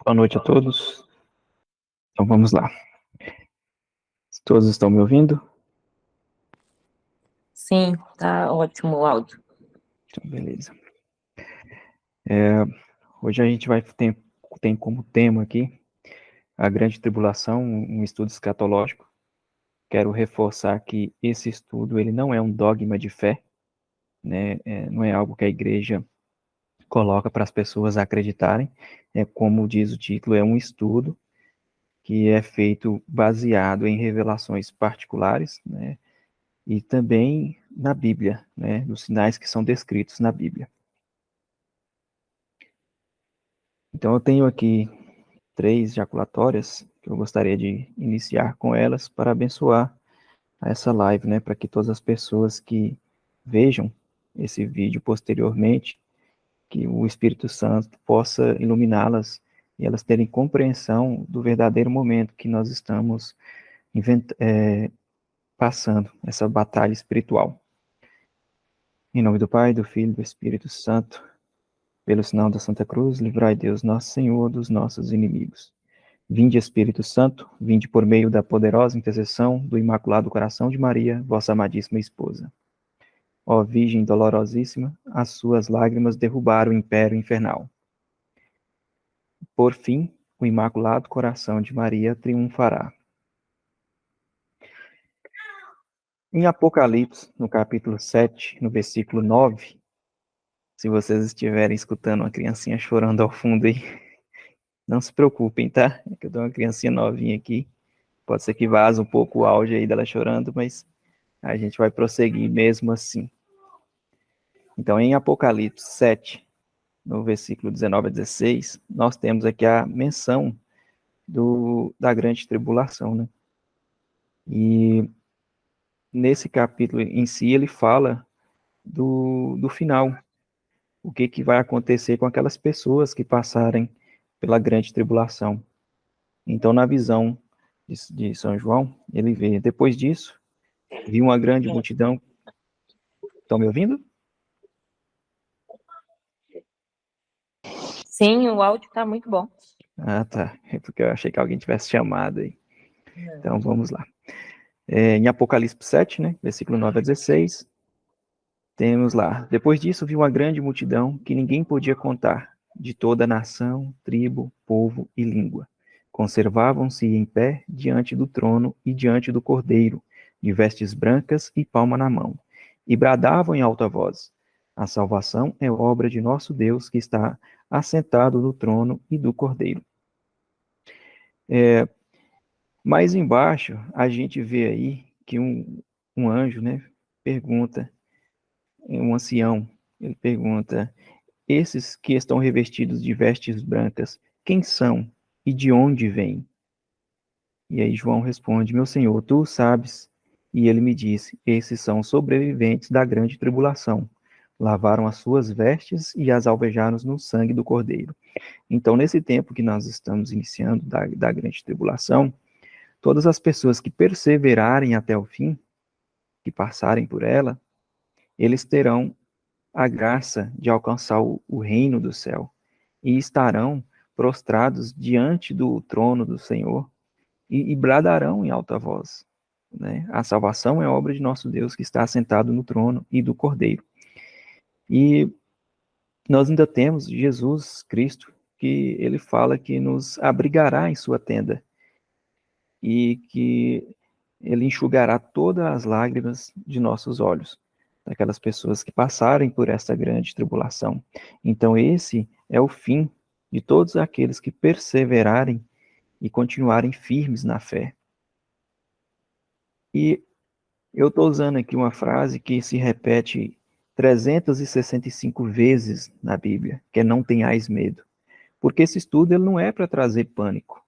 Boa noite a todos. Então vamos lá. Todos estão me ouvindo? Sim, tá ótimo o áudio. Então, beleza. Hoje a gente tem como tema aqui a Grande Tribulação, um estudo escatológico. Quero reforçar que esse estudo ele não é um dogma de fé, né? Não é algo que a igreja coloca para as pessoas acreditarem. Como diz o título, é um estudo que é feito baseado em revelações particulares, né? E também na Bíblia, né? Dos sinais que são descritos na Bíblia. Então eu tenho aqui 3 jaculatórias que eu gostaria de iniciar com elas para abençoar essa live, né? Para que todas as pessoas que vejam esse vídeo posteriormente, que o Espírito Santo possa iluminá-las e elas terem compreensão do verdadeiro momento que nós estamos passando, essa batalha espiritual. Em nome do Pai, do Filho e do Espírito Santo, pelo sinal da Santa Cruz, livrai Deus nosso Senhor dos nossos inimigos. Vinde, Espírito Santo, vinde por meio da poderosa intercessão do Imaculado Coração de Maria, vossa amadíssima esposa. Ó Virgem dolorosíssima, as suas lágrimas derrubaram o império infernal. Por fim, o Imaculado Coração de Maria triunfará. Em Apocalipse, no capítulo 7, no versículo 9, se vocês estiverem escutando uma criancinha chorando ao fundo aí, não se preocupem, tá? É que eu dou uma criancinha novinha aqui. Pode ser que vaze um pouco o áudio aí dela chorando, mas a gente vai prosseguir mesmo assim. Então, em Apocalipse 7, no versículo 19 a 16, nós temos aqui a menção da grande tribulação, né? E nesse capítulo em si, ele fala do final. O que vai acontecer com aquelas pessoas que passarem pela grande tribulação. Então, na visão de São João, ele vê, depois disso, viu uma grande multidão. Estão me ouvindo? Sim, o áudio tá muito bom. Ah, tá. É porque eu achei que alguém tivesse chamado aí. Então, vamos lá. Em Apocalipse 7, né, versículo 9 a 16, temos lá. Depois disso, viu uma grande multidão que ninguém podia contar, de toda nação, tribo, povo e língua. Conservavam-se em pé diante do trono e diante do Cordeiro, de vestes brancas e palma na mão, e bradavam em alta voz: a salvação é obra de nosso Deus, que está assentado no trono e do Cordeiro. Mais embaixo, a gente vê aí que um anjo, né, pergunta, um ancião, ele pergunta: esses que estão revestidos de vestes brancas, quem são e de onde vêm? E aí João responde: meu Senhor, tu sabes. E ele me disse: esses são sobreviventes da grande tribulação. Lavaram as suas vestes e as alvejaram no sangue do Cordeiro. Então, nesse tempo que nós estamos iniciando da grande tribulação, todas as pessoas que perseverarem até o fim, que passarem por ela, eles terão a graça de alcançar o reino do céu e estarão prostrados diante do trono do Senhor e bradarão em alta voz, né? A salvação é obra de nosso Deus que está assentado no trono e do Cordeiro. E nós ainda temos Jesus Cristo, que ele fala que nos abrigará em sua tenda e que ele enxugará todas as lágrimas de nossos olhos, daquelas pessoas que passarem por essa grande tribulação. Então, esse é o fim de todos aqueles que perseverarem e continuarem firmes na fé. E eu estou usando aqui uma frase que se repete 365 vezes na Bíblia, que é não tenhais medo. Porque esse estudo ele não é para trazer pânico,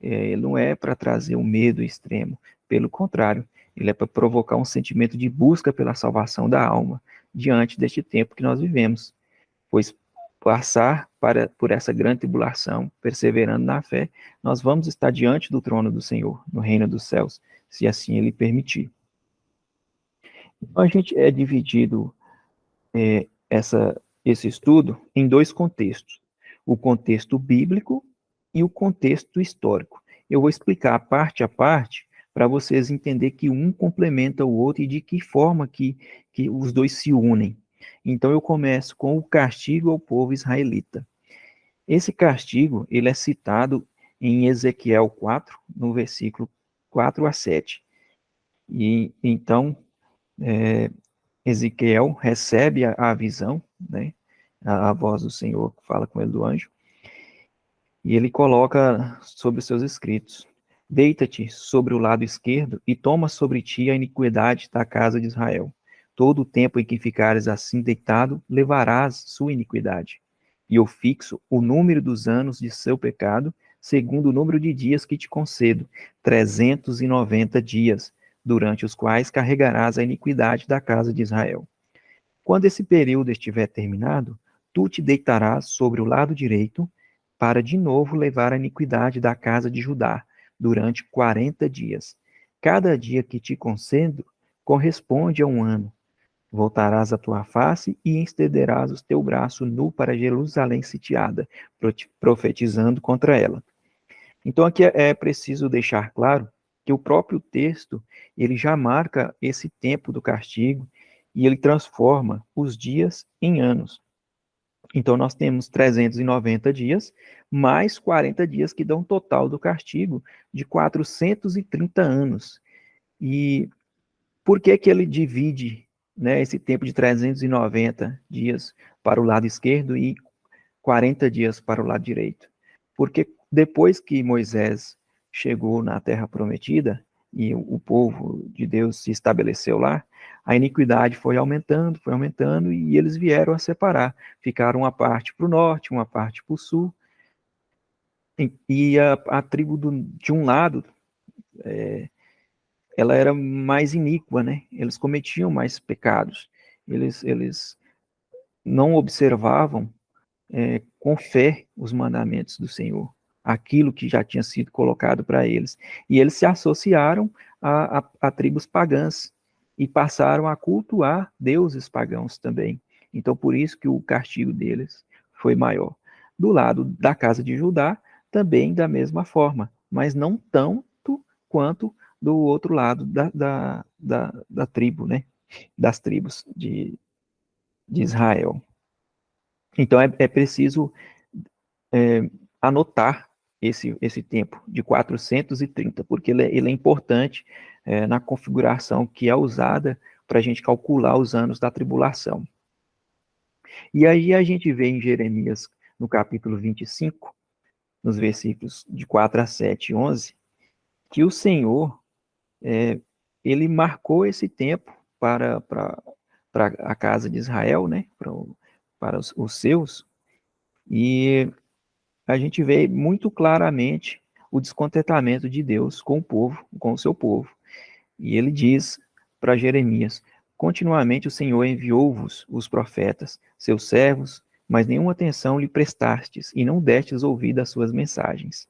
ele não é para trazer um medo extremo. Pelo contrário, ele é para provocar um sentimento de busca pela salvação da alma diante deste tempo que nós vivemos. Pois passar por essa grande tribulação, perseverando na fé, nós vamos estar diante do trono do Senhor, no reino dos céus, se assim ele permitir. Então, a gente é dividido esse estudo em 2 contextos. O contexto bíblico e o contexto histórico. Eu vou explicar parte a parte para vocês entenderem que um complementa o outro e de que forma que os dois se unem. Então eu começo com o castigo ao povo israelita. Esse castigo, ele é citado em Ezequiel 4, no versículo 4 a 7. E então, Ezequiel recebe a visão, né? A voz do Senhor que fala com ele do anjo, e ele coloca sobre os seus escritos: deita-te sobre o lado esquerdo e toma sobre ti a iniquidade da casa de Israel. Todo o tempo em que ficares assim deitado, levarás sua iniquidade. E eu fixo o número dos anos de seu pecado, segundo o número de dias que te concedo, 390 dias, durante os quais carregarás a iniquidade da casa de Israel. Quando esse período estiver terminado, tu te deitarás sobre o lado direito, para de novo levar a iniquidade da casa de Judá, durante 40 dias. Cada dia que te concedo corresponde a um ano. Voltarás a tua face e estenderás o teu braço nu para Jerusalém sitiada, profetizando contra ela. Então aqui é preciso deixar claro que o próprio texto, ele já marca esse tempo do castigo e ele transforma os dias em anos. Então nós temos 390 dias, mais 40 dias que dão um total do castigo de 430 anos. E por que que ele divide, né, esse tempo de 390 dias para o lado esquerdo e 40 dias para o lado direito? Porque depois que Moisés chegou na Terra Prometida e o povo de Deus se estabeleceu lá, a iniquidade foi aumentando e eles vieram a separar. Ficaram uma parte para o norte, uma parte para o sul. E a tribo de um lado, ela era mais iníqua, né? Eles cometiam mais pecados. Eles não observavam com fé os mandamentos do Senhor, aquilo que já tinha sido colocado para eles. E eles se associaram a tribos pagãs e passaram a cultuar deuses pagãos também. Então, por isso que o castigo deles foi maior. Do lado da casa de Judá, também da mesma forma, mas não tanto quanto do outro lado da tribo, né? Das tribos de Israel. Então, é preciso anotar esse tempo de 430, porque ele é importante na configuração que é usada para a gente calcular os anos da tribulação. E aí a gente vê em Jeremias, no capítulo 25, nos versículos de 4 a 7 e 11, que o Senhor, ele marcou esse tempo para a casa de Israel, né, para os seus, e a gente vê muito claramente o descontentamento de Deus com o povo, com o seu povo. E ele diz para Jeremias: continuamente o Senhor enviou-vos os profetas, seus servos, mas nenhuma atenção lhe prestastes, e não destes ouvido às suas mensagens.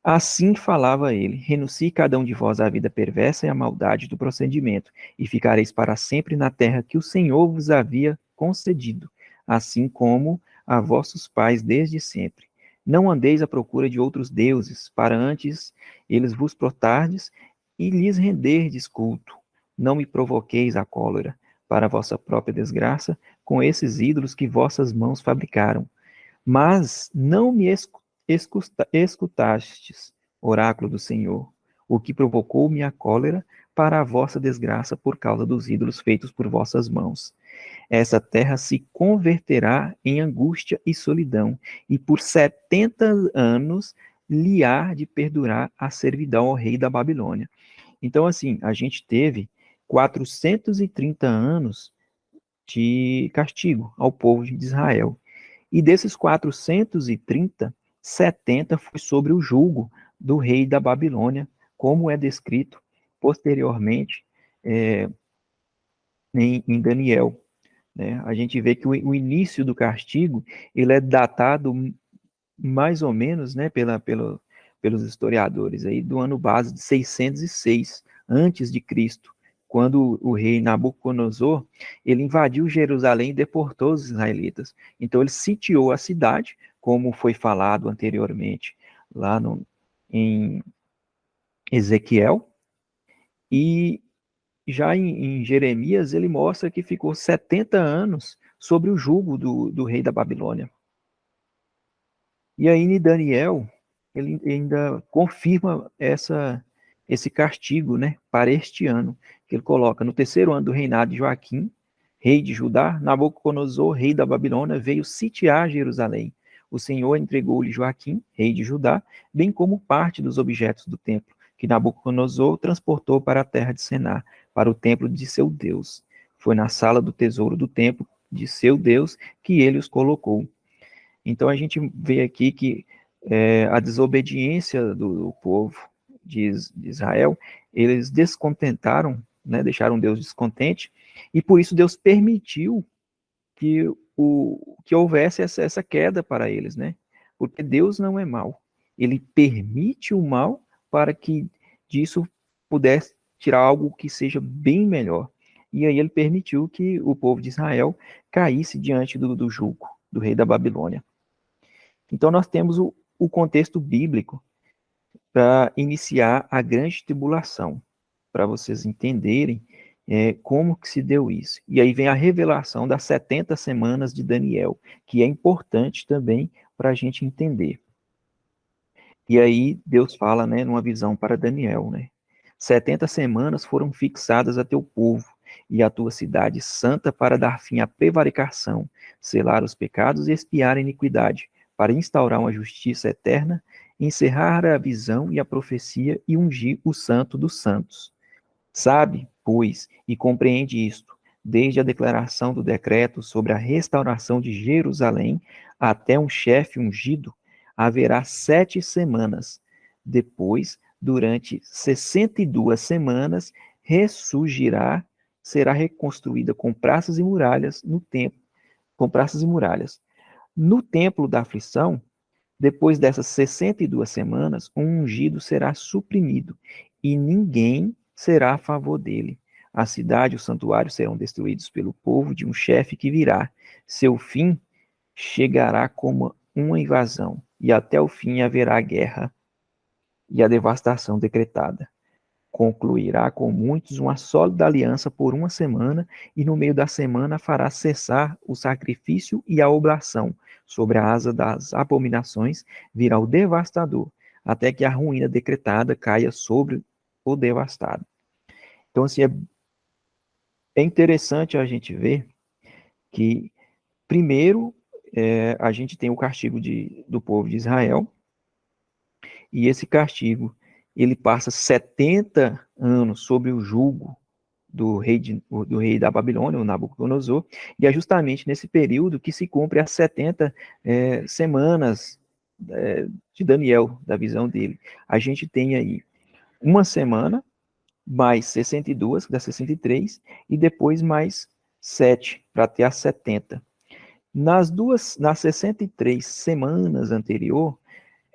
Assim falava ele: renuncie cada um de vós à vida perversa e à maldade do procedimento, e ficareis para sempre na terra que o Senhor vos havia concedido, assim como a vossos pais desde sempre. Não andeis à procura de outros deuses, para antes eles vos protardes e lhes renderdes culto. Não me provoqueis a cólera, para a vossa própria desgraça, com esses ídolos que vossas mãos fabricaram. Mas não me escutastes, oráculo do Senhor, o que provocou minha cólera para a vossa desgraça por causa dos ídolos feitos por vossas mãos. Essa terra se converterá em angústia e solidão, e por 70 anos lhe há de perdurar a servidão ao rei da Babilônia. Então, assim, a gente teve 430 anos de castigo ao povo de Israel. E desses 430, 70 foi sobre o jugo do rei da Babilônia, como é descrito posteriormente em Daniel. Né? A gente vê que o início do castigo ele é datado mais ou menos, né, pelos historiadores aí, do ano base de 606 antes de Cristo, quando o rei Nabucodonosor ele invadiu Jerusalém e deportou os israelitas. Então ele sitiou a cidade como foi falado anteriormente lá em Ezequiel, e já em Jeremias ele mostra que ficou 70 anos sobre o jugo do rei da Babilônia. E aí em Daniel, ele ainda confirma esse castigo, né, para este ano, que ele coloca: no terceiro ano do reinado de Joaquim, rei de Judá, Nabucodonosor, rei da Babilônia, veio sitiar Jerusalém. O Senhor entregou-lhe Joaquim, rei de Judá, bem como parte dos objetos do templo, que Nabucodonosor transportou para a terra de Senar, para o templo de seu Deus. Foi na sala do tesouro do templo de seu Deus que ele os colocou. Então a gente vê aqui que a desobediência do povo de Israel, eles descontentaram, né, deixaram Deus descontente, e por isso Deus permitiu que houvesse essa queda para eles, né? Porque Deus não é mau. Ele permite o mal para que disso pudesse tirar algo que seja bem melhor. E aí ele permitiu que o povo de Israel caísse diante do jugo do rei da Babilônia. Então nós temos o contexto bíblico para iniciar a grande tribulação, para vocês entenderem como que se deu isso. E aí vem a revelação das 70 semanas de Daniel, que é importante também para a gente entender. E aí Deus fala, né, numa visão para Daniel, né? 70 semanas foram fixadas a teu povo e a tua cidade santa para dar fim à prevaricação, selar os pecados e expiar a iniquidade, para instaurar uma justiça eterna, encerrar a visão e a profecia e ungir o santo dos santos. Sabe, pois, e compreende isto, desde a declaração do decreto sobre a restauração de Jerusalém até um chefe ungido, haverá 7 semanas. Depois, durante 62 semanas, ressurgirá, será reconstruída com praças e muralhas no templo, com praças e muralhas. No templo da aflição, depois dessas 62 semanas, um ungido será suprimido e ninguém será a favor dele. A cidade e o santuário serão destruídos pelo povo de um chefe que virá. Seu fim chegará como uma invasão, e até o fim haverá guerra e a devastação decretada. Concluirá com muitos uma sólida aliança por uma semana, e no meio da semana fará cessar o sacrifício e a oblação. Sobre a asa das abominações virá o devastador, até que a ruína decretada caia sobre o devastado. Então, assim, é interessante a gente ver que, primeiro, a gente tem o castigo do povo de Israel, e esse castigo, ele passa 70 anos sob o jugo do rei da Babilônia, o Nabucodonosor, e é justamente nesse período que se cumpre as 70 semanas de Daniel, da visão dele. A gente tem aí uma semana, mais 62, que dá 63, e depois mais 7, para ter as 70. Nas 63 semanas anterior,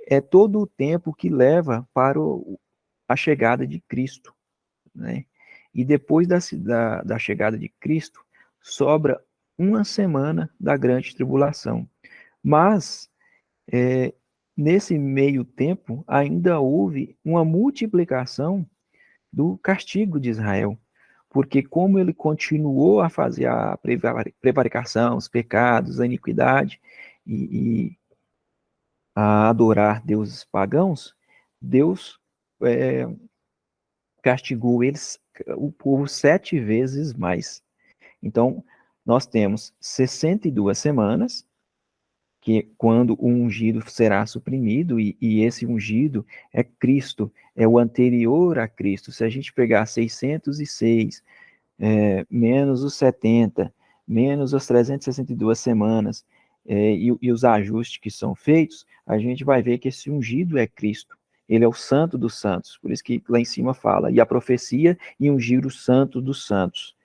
é todo o tempo que leva para a chegada de Cristo, né? E depois da chegada de Cristo, sobra uma semana da grande tribulação. Mas, nesse meio tempo, ainda houve uma multiplicação do castigo de Israel. Porque como ele continuou a fazer a prevaricação, os pecados, a iniquidade, e a adorar deuses pagãos, Deus castigou eles, o povo 7 vezes mais. Então, nós temos 62 semanas, que é quando o ungido será suprimido, e esse ungido é Cristo, é o anterior a Cristo. Se a gente pegar 606, menos os 70, menos as 362 semanas, e os ajustes que são feitos, a gente vai ver que esse ungido é Cristo. Ele é o santo dos santos, por isso que lá em cima fala, e a profecia e ungir o santo dos santos.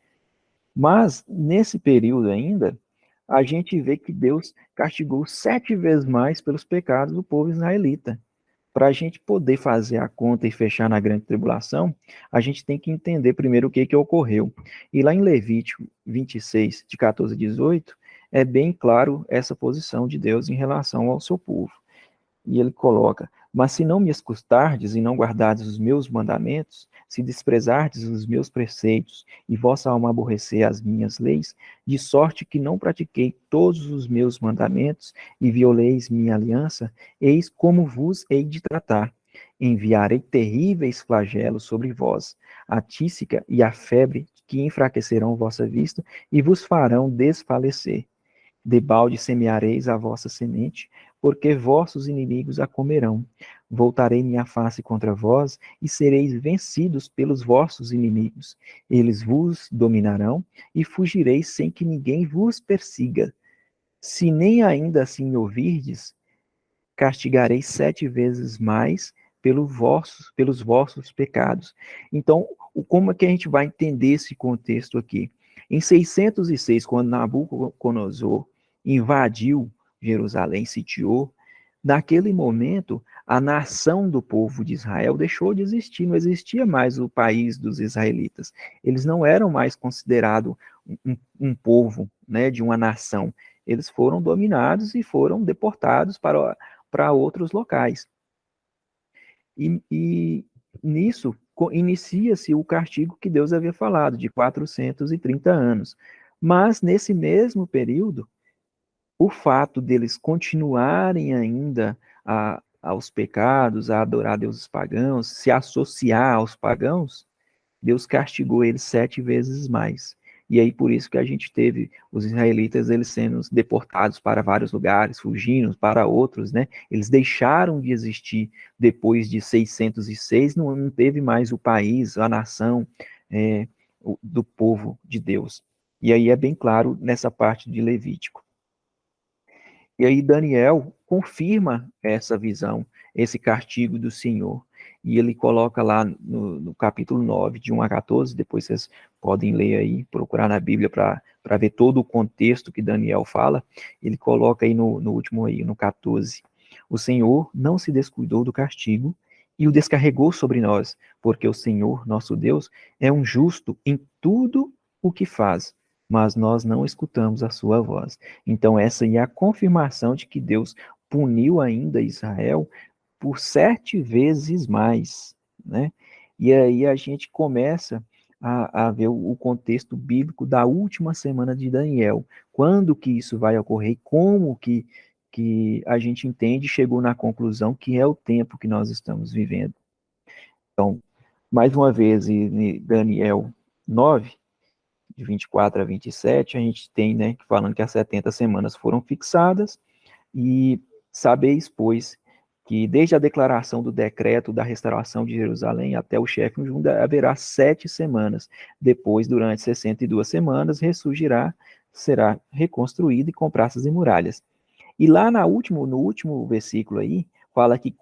Mas, nesse período ainda, a gente vê que Deus castigou 7 vezes mais pelos pecados do povo israelita. Para a gente poder fazer a conta e fechar na grande tribulação, a gente tem que entender primeiro o que ocorreu. E lá em Levítico 26, de 14 a 18, é bem claro essa posição de Deus em relação ao seu povo. E ele coloca: mas se não me escutardes e não guardardes os meus mandamentos, se desprezardes os meus preceitos e vossa alma aborrecer as minhas leis, de sorte que não pratiquei todos os meus mandamentos e violeis minha aliança, eis como vos hei de tratar. Enviarei terríveis flagelos sobre vós, a tísica e a febre que enfraquecerão vossa vista e vos farão desfalecer. Debalde semeareis a vossa semente, porque vossos inimigos a comerão. Voltarei minha face contra vós, e sereis vencidos pelos vossos inimigos. Eles vos dominarão, e fugireis sem que ninguém vos persiga. Se nem ainda assim me ouvirdes, castigarei 7 vezes mais pelos vossos pecados. Então, como é que a gente vai entender esse contexto aqui? Em 606, quando Nabucodonosor invadiu Jerusalém, sitiou, naquele momento, a nação do povo de Israel deixou de existir, não existia mais o país dos israelitas. Eles não eram mais considerados um povo, né, de uma nação. Eles foram dominados e foram deportados para outros locais. E nisso inicia-se o castigo que Deus havia falado, de 430 anos. Mas nesse mesmo período, o fato deles continuarem ainda aos pecados, a adorar deuses pagãos, se associar aos pagãos, Deus castigou eles 7 vezes mais. E aí por isso que a gente teve os israelitas eles sendo deportados para vários lugares, fugindo para outros, né? Eles deixaram de existir depois de 606, não teve mais o país, a nação do povo de Deus. E aí é bem claro nessa parte de Levítico. E aí Daniel confirma essa visão, esse castigo do Senhor. E ele coloca lá no capítulo 9, de 1 a 14, depois vocês podem ler aí, procurar na Bíblia para ver todo o contexto que Daniel fala. Ele coloca aí no último aí, no 14. O Senhor não se descuidou do castigo e o descarregou sobre nós, porque o Senhor, nosso Deus, é um justo em tudo o que faz, mas nós não escutamos a sua voz. Então, essa é a confirmação de que Deus puniu ainda Israel por 7 vezes mais, né? E aí a gente começa a ver o contexto bíblico da última semana de Daniel. Quando que isso vai ocorrer? Como que a gente entende e chegou na conclusão que é o tempo que nós estamos vivendo. Então, mais uma vez, em Daniel 9, de 24 a 27, a gente tem, né, falando que as 70 semanas foram fixadas, e sabeis, pois, que desde a declaração do decreto da restauração de Jerusalém até o chefe Junda haverá 7 semanas. Depois, durante 62 semanas, ressurgirá, será reconstruído e com praças e muralhas. E lá no último versículo aí, fala que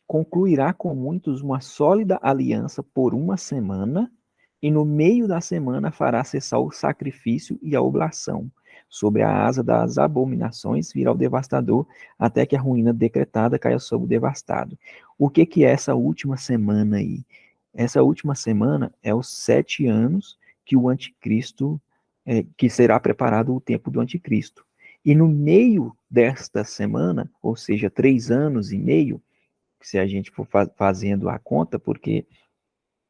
concluirá com muitos uma sólida aliança por uma semana, e no meio da semana fará cessar o sacrifício e a oblação. Sobre a asa das abominações virá o devastador, até que a ruína decretada caia sobre o devastado. O que é essa última semana aí? Essa última semana é os 7 anos que o anticristo, que será preparado o tempo do anticristo. E no meio desta semana, ou seja, 3 anos e meio, se a gente for fazendo a conta, porque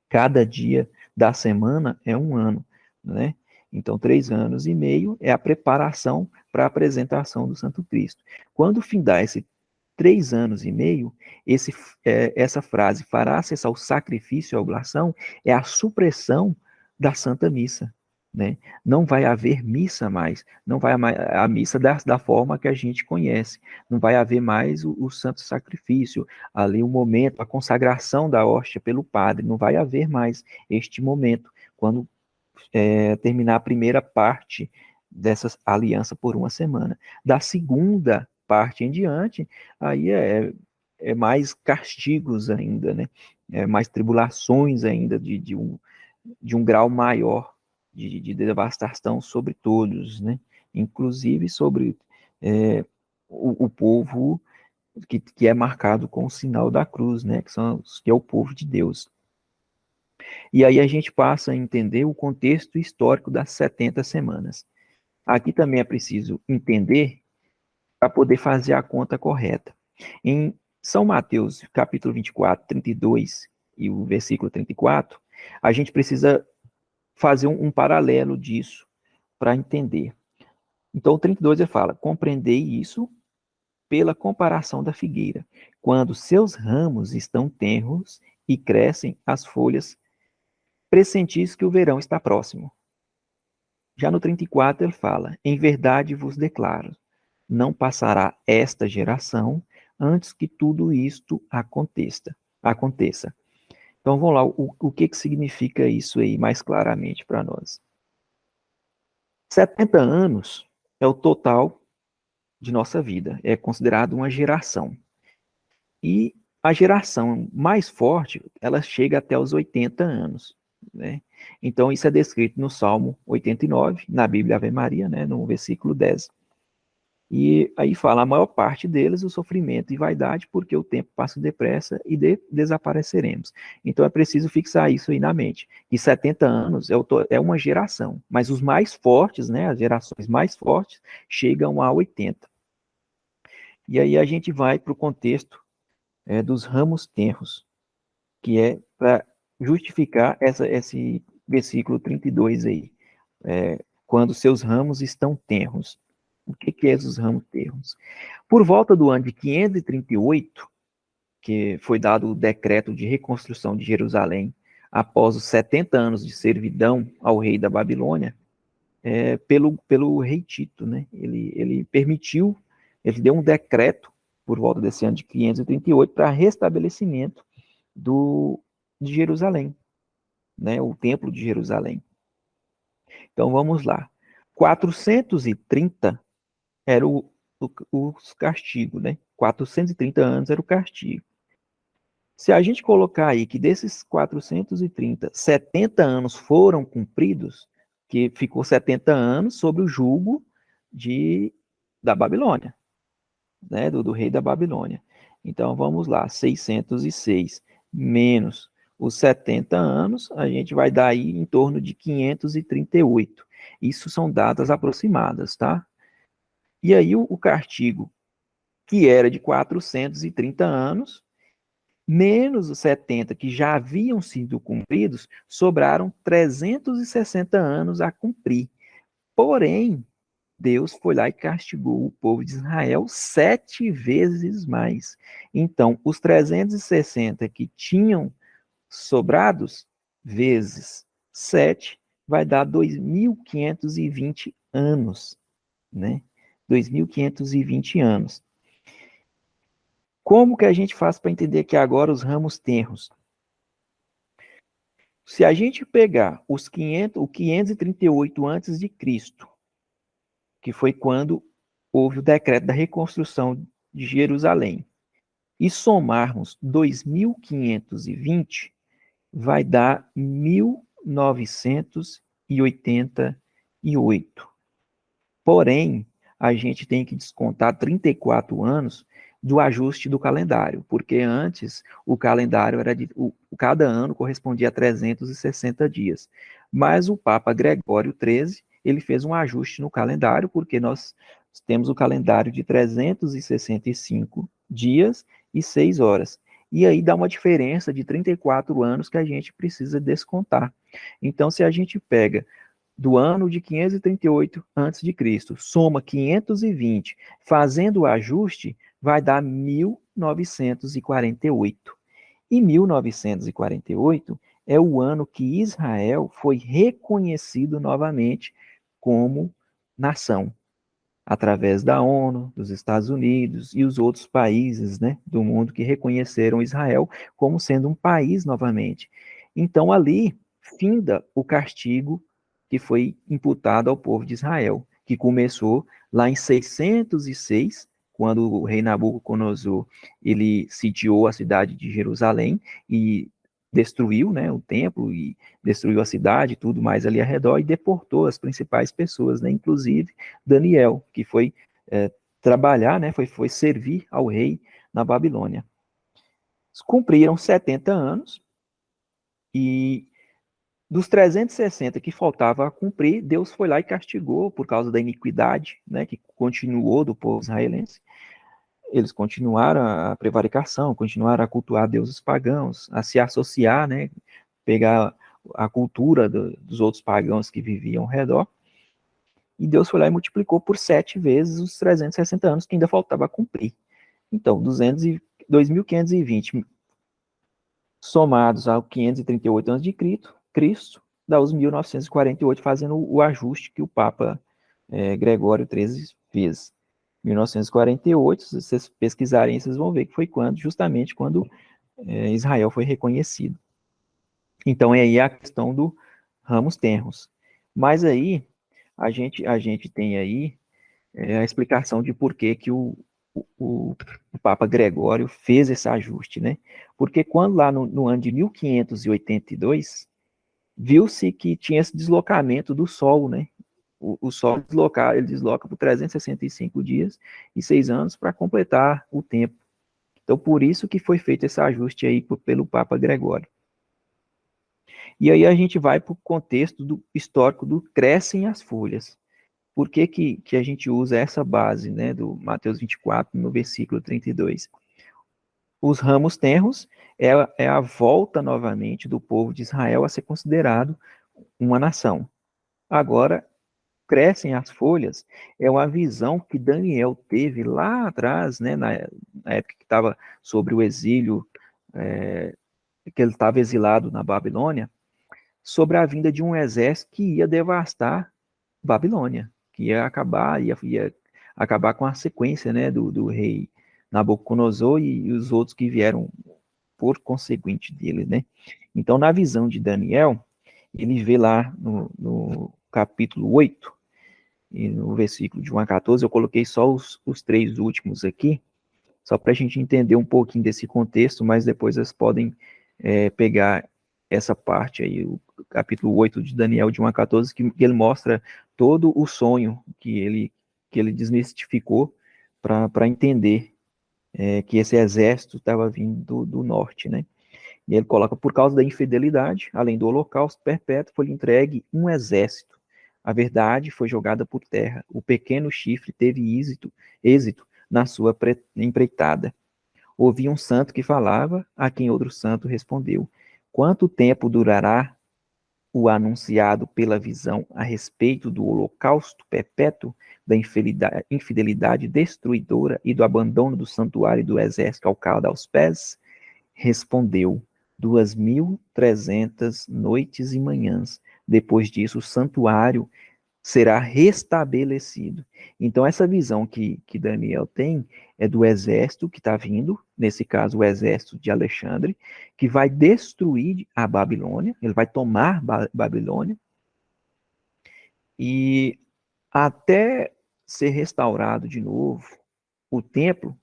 cada dia da semana é um ano, né? Então, 3 anos e meio é a preparação para a apresentação do Santo Cristo. Quando findar esse 3 anos e meio, essa frase, fará cessar o sacrifício e a oblação, é a supressão da Santa Missa. Né? Não vai haver missa mais, não vai a missa da forma que a gente conhece, não vai haver mais o santo sacrifício, ali o momento, a consagração da hóstia pelo padre, não vai haver mais este momento, quando terminar a primeira parte dessa aliança por uma semana. Da segunda parte em diante, aí é mais castigos ainda, né? Mais tribulações ainda de um grau maior de devastação sobre todos, né? Inclusive sobre o povo que é marcado com o sinal da cruz, né? Que é o povo de Deus. E aí a gente passa a entender o contexto histórico das 70 semanas. Aqui também é preciso entender para poder fazer a conta correta. Em São Mateus, capítulo 24, 32 e o versículo 34, a gente precisa fazer um paralelo disso para entender. Então, o 32 ele fala: compreendei isso pela comparação da figueira. Quando seus ramos estão tenros e crescem as folhas, pressentis que o verão está próximo. Já no 34 ele fala: em verdade vos declaro, não passará esta geração antes que tudo isto aconteça. Então vamos lá, o que significa isso aí mais claramente para nós? 70 anos é o total de nossa vida, é considerado uma geração. E a geração mais forte, ela chega até os 80 anos, né? Então isso é descrito no Salmo 89, na Bíblia Ave Maria, né, no versículo 10. E aí fala: a maior parte deles, o sofrimento e vaidade, porque o tempo passa depressa e desapareceremos. Então é preciso fixar isso aí na mente. E 70 anos é uma geração, mas os mais fortes, né, as gerações mais fortes, chegam a 80. E aí a gente vai para o contexto dos ramos tenros, que é para justificar esse versículo 32 aí. Quando seus ramos estão tenros. O que é os ramos tenros? Por volta do ano de 538, que foi dado o decreto de reconstrução de Jerusalém, após os 70 anos de servidão ao rei da Babilônia, pelo rei Tito, né? Ele permitiu, ele deu um decreto por volta desse ano de 538 para restabelecimento de Jerusalém, né? O templo de Jerusalém. Então vamos lá. 430 era o castigo, né? 430 anos era o castigo. Se a gente colocar aí que desses 430, 70 anos foram cumpridos, que ficou 70 anos sob o jugo da Babilônia, né? Do rei da Babilônia. Então vamos lá, 606 menos os 70 anos, a gente vai dar aí em torno de 538. Isso são datas aproximadas, tá? E aí o castigo, que era de 430 anos, menos os 70 que já haviam sido cumpridos, sobraram 360 anos a cumprir. Porém, Deus foi lá e castigou o povo de Israel 7 vezes mais. Então, os 360 que tinham sobrados, vezes 7, vai dar 2.520 anos, né? 2.520 anos. Como que a gente faz para entender que agora os ramos tenros? Se a gente pegar o 538 antes de Cristo, que foi quando houve o decreto da reconstrução de Jerusalém, e somarmos 2.520, vai dar 1988. Porém, a gente tem que descontar 34 anos do ajuste do calendário, porque antes o calendário era cada ano correspondia a 360 dias. Mas o Papa Gregório XIII, ele fez um ajuste no calendário, porque nós temos o calendário de 365 dias e 6 horas. E aí dá uma diferença de 34 anos que a gente precisa descontar. Então, se a gente pega do ano de 538 a.C., soma 520, fazendo o ajuste, vai dar 1948. E 1948 é o ano que Israel foi reconhecido novamente como nação, através da ONU, dos Estados Unidos e os outros países, né, do mundo que reconheceram Israel como sendo um país novamente. Então ali finda o castigo que foi imputado ao povo de Israel, que começou lá em 606, quando o rei Nabucodonosor ele sitiou a cidade de Jerusalém e destruiu, né, o templo e destruiu a cidade, tudo mais ali ao redor e deportou as principais pessoas, né, inclusive Daniel, que foi trabalhar, né, foi servir ao rei na Babilônia. Cumpriram 70 anos e Dos 360 que faltava a cumprir, Deus foi lá e castigou por causa da iniquidade, né, que continuou do povo israelense. Eles continuaram a prevaricação, continuaram a cultuar deuses pagãos, a se associar, né, pegar a cultura dos outros pagãos que viviam ao redor. E Deus foi lá e multiplicou por 7 vezes os 360 anos que ainda faltava a cumprir. Então, 2.520 somados ao 538 anos de Cristo, dá os 1948, fazendo o ajuste que o Papa Gregório XIII fez. 1948, se vocês pesquisarem, vocês vão ver que foi justamente quando Israel foi reconhecido. Então, aí a questão do ramos tenros. Mas aí, a gente tem aí a explicação de por que o Papa Gregório fez esse ajuste, né? Porque quando lá no ano de 1582, viu-se que tinha esse deslocamento do Sol, né? O Sol ele desloca por 365 dias e 6 anos para completar o tempo. Então, por isso que foi feito esse ajuste aí pelo Papa Gregório. E aí a gente vai para o contexto histórico do crescem as folhas. Por que a gente usa essa base, né, do Mateus 24, no versículo 32? Os ramos tenros é a volta novamente do povo de Israel a ser considerado uma nação. Agora, crescem as folhas é uma visão que Daniel teve lá atrás, né, na época que estava sobre o exílio, que ele estava exilado na Babilônia, sobre a vinda de um exército que ia devastar Babilônia, que ia acabar com a sequência, né, do rei Nabucodonosor e os outros que vieram por conseguinte dele, né? Então, na visão de Daniel, ele vê lá no capítulo 8, e no versículo de 1 a 14, eu coloquei só os 3 últimos aqui, só para a gente entender um pouquinho desse contexto, mas depois vocês podem pegar essa parte aí, o capítulo 8 de Daniel, de 1 a 14, que ele mostra todo o sonho que ele desmistificou para entender que esse exército estava vindo do norte, né? E ele coloca, por causa da infidelidade, além do holocausto perpétuo, foi entregue um exército. A verdade foi jogada por terra. O pequeno chifre teve êxito na sua empreitada. Ouvi um santo que falava, a quem outro santo respondeu: quanto tempo durará o anunciado pela visão a respeito do holocausto perpétuo, da infidelidade destruidora e do abandono do santuário e do exército calcado aos pés? Respondeu: 2.300 noites e manhãs. Depois disso, o santuário será restabelecido. Então, essa visão que Daniel tem é do exército que está vindo, nesse caso, o exército de Alexandre, que vai destruir a Babilônia, ele vai tomar Babilônia, e até ser restaurado de novo, o templo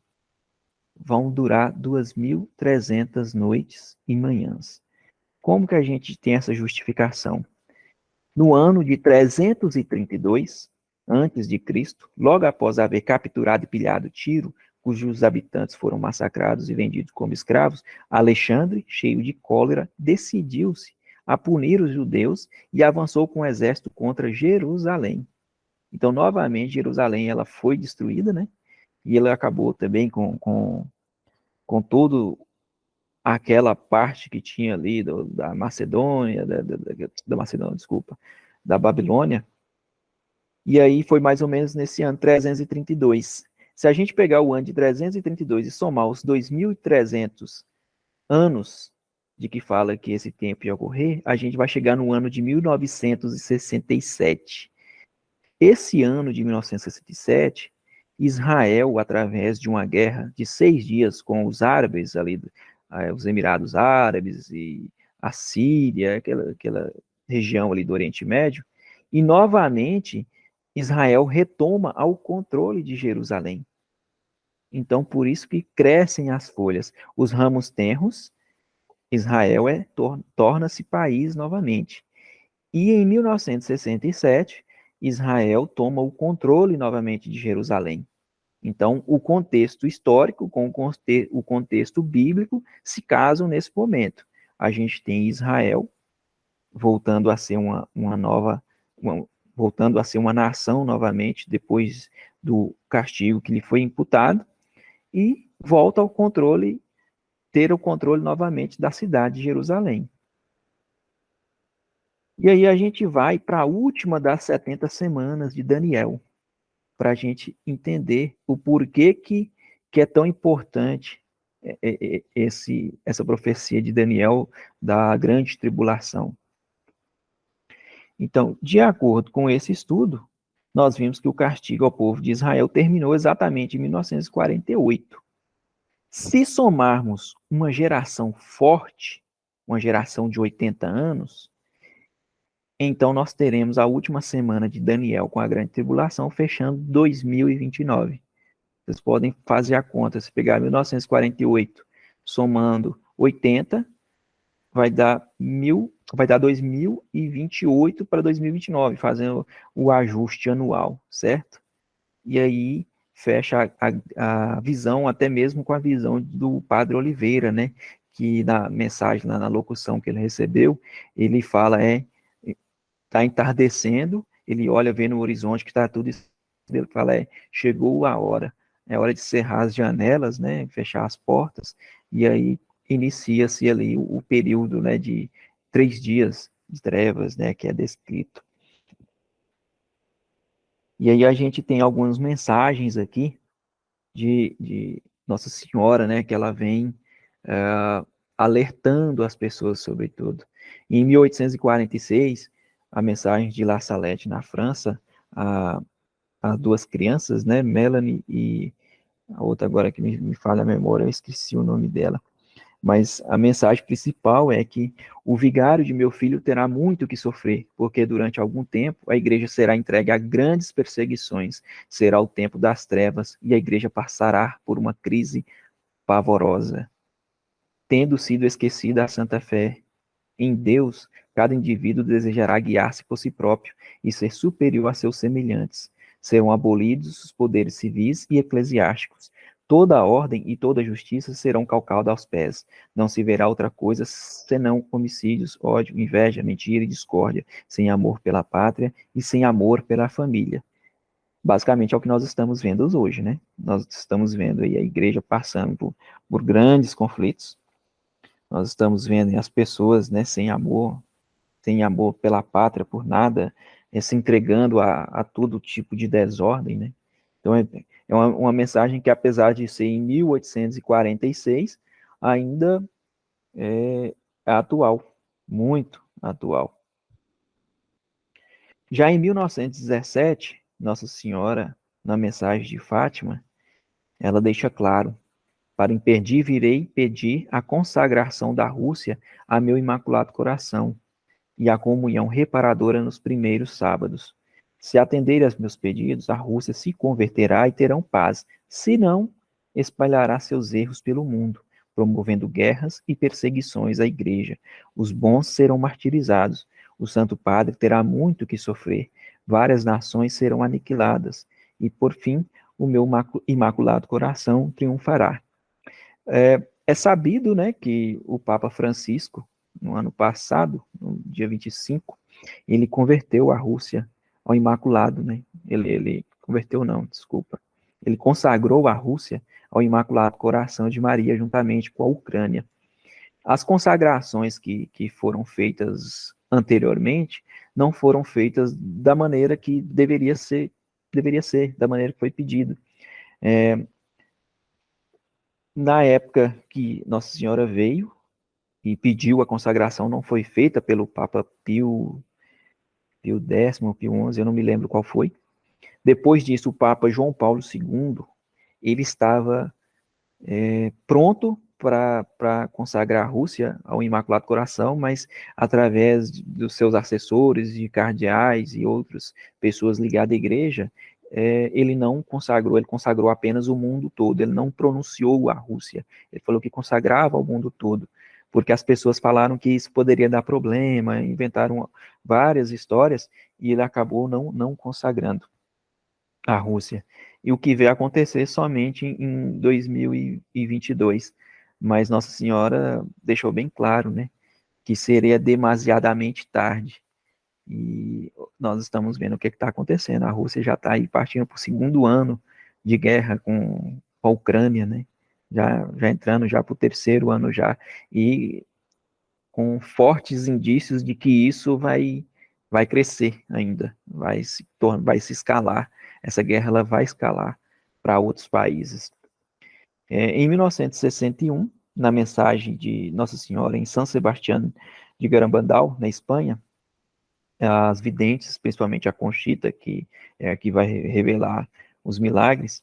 vão durar 2.300 noites e manhãs. Como que a gente tem essa justificação? No ano de 332 antes de Cristo, logo após haver capturado e pilhado Tiro, cujos habitantes foram massacrados e vendidos como escravos, Alexandre, cheio de cólera, decidiu-se a punir os judeus e avançou com o exército contra Jerusalém. Então, novamente, Jerusalém ela foi destruída, né? E ela acabou também com todo aquela parte que tinha ali da Macedônia, da Macedônia, desculpa, da Babilônia. E aí foi mais ou menos nesse ano 332. Se a gente pegar o ano de 332 e somar os 2.300 anos de que fala que esse tempo ia ocorrer, a gente vai chegar no ano de 1967. Esse ano de 1967, Israel, através de uma guerra de 6 dias com os árabes ali, os Emirados Árabes e a Síria, aquela região ali do Oriente Médio, e novamente Israel retoma ao controle de Jerusalém. Então, por isso que crescem as folhas. Os ramos tenros, Israel torna-se país novamente. E em 1967, Israel toma o controle novamente de Jerusalém. Então, o contexto histórico com o contexto bíblico se casam nesse momento. A gente tem Israel voltando a ser uma nova, voltando a ser uma nação novamente, depois do castigo que lhe foi imputado, e volta ao controle, ter o controle novamente da cidade de Jerusalém. E aí a gente vai para a última das 70 semanas de Daniel, para a gente entender o porquê que é tão importante essa profecia de Daniel da grande tribulação. Então, de acordo com esse estudo, nós vimos que o castigo ao povo de Israel terminou exatamente em 1948. Se somarmos uma geração forte, uma geração de 80 anos, então nós teremos a última semana de Daniel com a grande tribulação fechando 2029. Vocês podem fazer a conta, se pegar 1948 somando 80, vai dar 2028 para 2029, fazendo o ajuste anual, certo? E aí fecha a visão, até mesmo com a visão do Padre Oliveira, né? Que na mensagem, na locução que ele recebeu, ele fala, está entardecendo, ele olha, vê no horizonte que está tudo isso, ele fala, chegou a hora, é hora de cerrar as janelas, né? Fechar as portas, e aí inicia-se ali o período, né, de 3 dias de trevas, né, que é descrito. E aí a gente tem algumas mensagens aqui de Nossa Senhora, né, que ela vem alertando as pessoas sobre tudo. Em 1846, a mensagem de La Salette na França, as duas crianças, né, Melanie e a outra agora que me falha a memória, eu esqueci o nome dela. Mas a mensagem principal é que o vigário de meu filho terá muito que sofrer, porque durante algum tempo a igreja será entregue a grandes perseguições, será o tempo das trevas e a igreja passará por uma crise pavorosa. Tendo sido esquecida a santa fé em Deus, cada indivíduo desejará guiar-se por si próprio e ser superior a seus semelhantes. Serão abolidos os poderes civis e eclesiásticos. Toda a ordem e toda a justiça serão calcadas aos pés. Não se verá outra coisa senão homicídios, ódio, inveja, mentira e discórdia, sem amor pela pátria e sem amor pela família. Basicamente é o que nós estamos vendo hoje, né? Nós estamos vendo aí a igreja passando por grandes conflitos. Nós estamos vendo as pessoas, né, sem amor pela pátria, por nada, se entregando a todo tipo de desordem, né? Então, é uma mensagem que, apesar de ser em 1846, ainda é atual, muito atual. Já em 1917, Nossa Senhora, na mensagem de Fátima, ela deixa claro: para imperdível irei pedir a consagração da Rússia a meu Imaculado Coração e a comunhão reparadora nos primeiros sábados. Se atenderem aos meus pedidos, a Rússia se converterá e terão paz. Se não, espalhará seus erros pelo mundo, promovendo guerras e perseguições à igreja. Os bons serão martirizados. O Santo Padre terá muito que sofrer. Várias nações serão aniquiladas. E, por fim, o meu Imaculado Coração triunfará. É sabido, né, que o Papa Francisco, no ano passado, no dia 25, ele converteu a Rússia ao Imaculado, né? Ele converteu não, desculpa. Ele consagrou a Rússia ao Imaculado Coração de Maria, juntamente com a Ucrânia. As consagrações que foram feitas anteriormente não foram feitas da maneira que deveria ser, da maneira que foi pedido. Na época que Nossa Senhora veio e pediu a consagração, não foi feita pelo Papa Pio X, Pio XI, eu não me lembro qual foi. Depois disso, o Papa João Paulo II, ele estava pronto para consagrar a Rússia ao Imaculado Coração, mas através dos seus assessores e cardeais e outras pessoas ligadas à igreja, ele não consagrou, ele consagrou apenas o mundo todo, ele não pronunciou a Rússia, ele falou que consagrava o mundo todo, porque as pessoas falaram que isso poderia dar problema, inventaram várias histórias, e ele acabou não consagrando a Rússia. E o que veio acontecer somente em 2022. Mas Nossa Senhora deixou bem claro, né, que seria demasiadamente tarde. E nós estamos vendo o que está acontecendo. A Rússia já está aí partindo para o segundo ano de guerra com a Ucrânia, né? Já entrando já para o terceiro ano já, e com fortes indícios de que isso vai crescer ainda, vai se escalar. Essa guerra ela vai escalar para outros países. Em 1961, na mensagem de Nossa Senhora em São Sebastião de Garabandal, na Espanha, as videntes, principalmente a Conchita, que é a que vai revelar os milagres,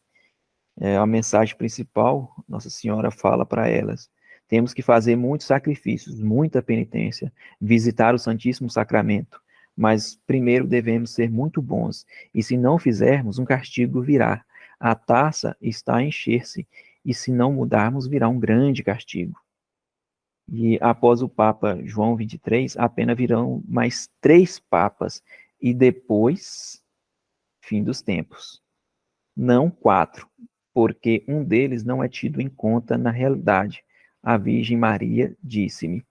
a mensagem principal, Nossa Senhora fala para elas: temos que fazer muitos sacrifícios, muita penitência, visitar o Santíssimo Sacramento, mas primeiro devemos ser muito bons, e se não fizermos, um castigo virá. A taça está a encher-se, e se não mudarmos, virá um grande castigo. E após o Papa João XXIII, apenas virão mais 3 papas, e depois, fim dos tempos. Não 4, porque um deles não é tido em conta na realidade. A Virgem Maria disse-me.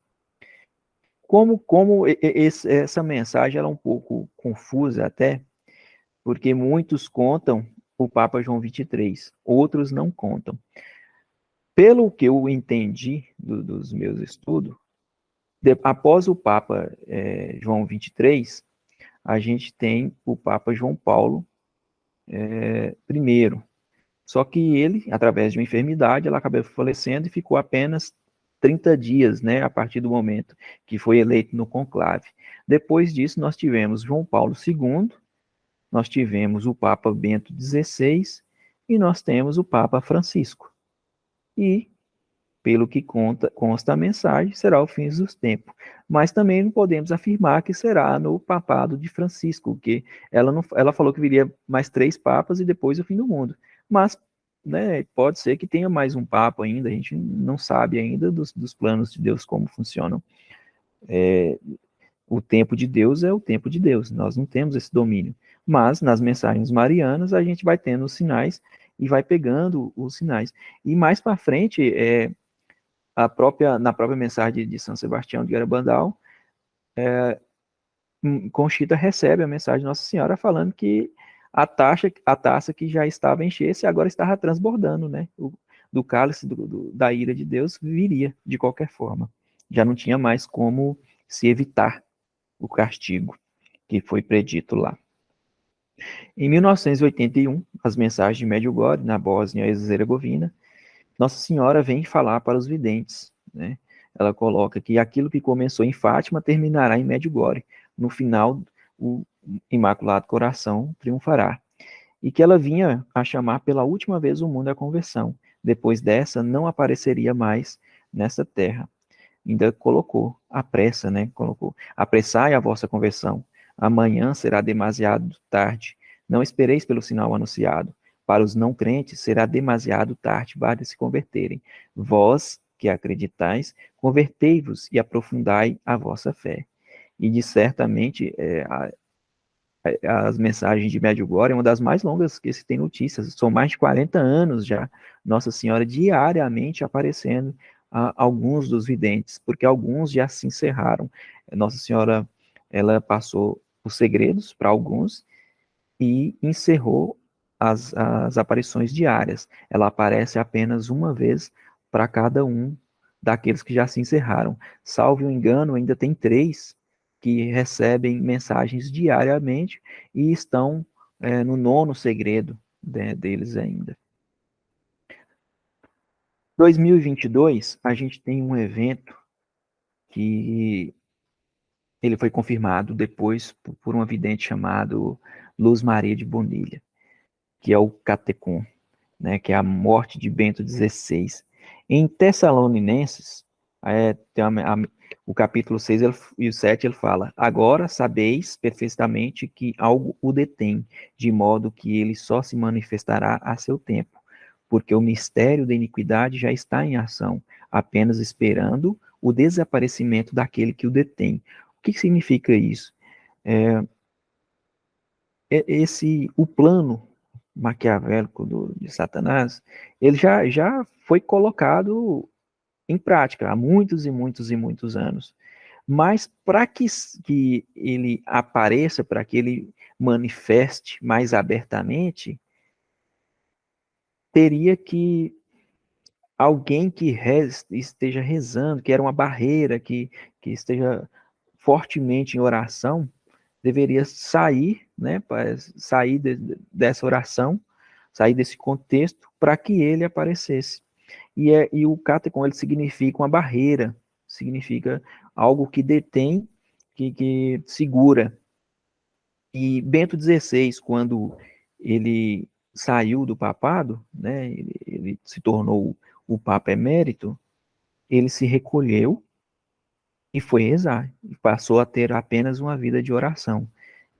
Como essa mensagem ela é um pouco confusa até, porque muitos contam o Papa João XXIII, outros não contam. Pelo que eu entendi dos meus estudos, após o Papa João XXIII, a gente tem o Papa João Paulo I. Só que ele, através de uma enfermidade, ela acabou falecendo e ficou apenas 30 dias, né, a partir do momento que foi eleito no conclave. Depois disso, nós tivemos João Paulo II, nós tivemos o Papa Bento XVI e nós temos o Papa Francisco. E, pelo que consta a mensagem, será o fim dos tempos. Mas também não podemos afirmar que será no papado de Francisco, porque ela falou que viria mais 3 papas e depois o fim do mundo. Mas, né, pode ser que tenha mais um papa ainda, a gente não sabe ainda dos planos de Deus, como funcionam. O tempo de Deus é o tempo de Deus, nós não temos esse domínio. Mas nas mensagens marianas a gente vai tendo os sinais e vai pegando os sinais. E mais para frente, na própria mensagem de São Sebastião de Garabandal, Conchita recebe a mensagem de Nossa Senhora falando que a taça que já estava a encher-se agora estava transbordando, né? Do cálice da ira de Deus viria de qualquer forma. Já não tinha mais como se evitar o castigo que foi predito lá. Em 1981, as mensagens de Medjugorje, na Bósnia e Herzegovina, Nossa Senhora vem falar para os videntes, né? Ela coloca que aquilo que começou em Fátima terminará em Medjugorje. No final, o Imaculado Coração triunfará. E que ela vinha a chamar pela última vez o mundo à conversão. Depois dessa, não apareceria mais nessa terra. Ainda colocou a pressa, né? Colocou: apressai a vossa conversão. Amanhã será demasiado tarde. Não espereis pelo sinal anunciado. Para os não crentes será demasiado tarde para se converterem. Vós, que acreditais, convertei-vos e aprofundai a vossa fé. E de certamente as mensagens de Medjugorje é uma das mais longas que se tem notícias. São mais de 40 anos já, Nossa Senhora diariamente aparecendo a alguns dos videntes, porque alguns já se encerraram. Nossa Senhora, ela passou os segredos para alguns e encerrou as aparições diárias. Ela aparece apenas uma vez para cada um daqueles que já se encerraram. Salvo o engano, ainda tem 3 que recebem mensagens diariamente e estão no 9º segredo deles ainda. 2022, a gente tem um evento que ele foi confirmado depois por um vidente chamado Luz Maria de Bonilha, que é o Catecum, né, que é a morte de Bento XVI. Em Tessalonicenses, o capítulo 6 e o 7, ele fala: agora sabeis perfeitamente que algo o detém, de modo que ele só se manifestará a seu tempo, porque o mistério da iniquidade já está em ação, apenas esperando o desaparecimento daquele que o detém. O que significa isso? O plano maquiavélico de Satanás, ele já foi colocado em prática há muitos e muitos e muitos anos. Mas para que ele apareça, para que ele manifeste mais abertamente, teria que alguém que esteja rezando, que era uma barreira, que esteja fortemente em oração, deveria sair, né, sair dessa oração, sair desse contexto, para que ele aparecesse. E o catecon, ele significa uma barreira, significa algo que detém, que segura. E Bento XVI, quando ele saiu do papado, né, ele se tornou o Papa Emérito, ele se recolheu e foi rezar, e passou a ter apenas uma vida de oração,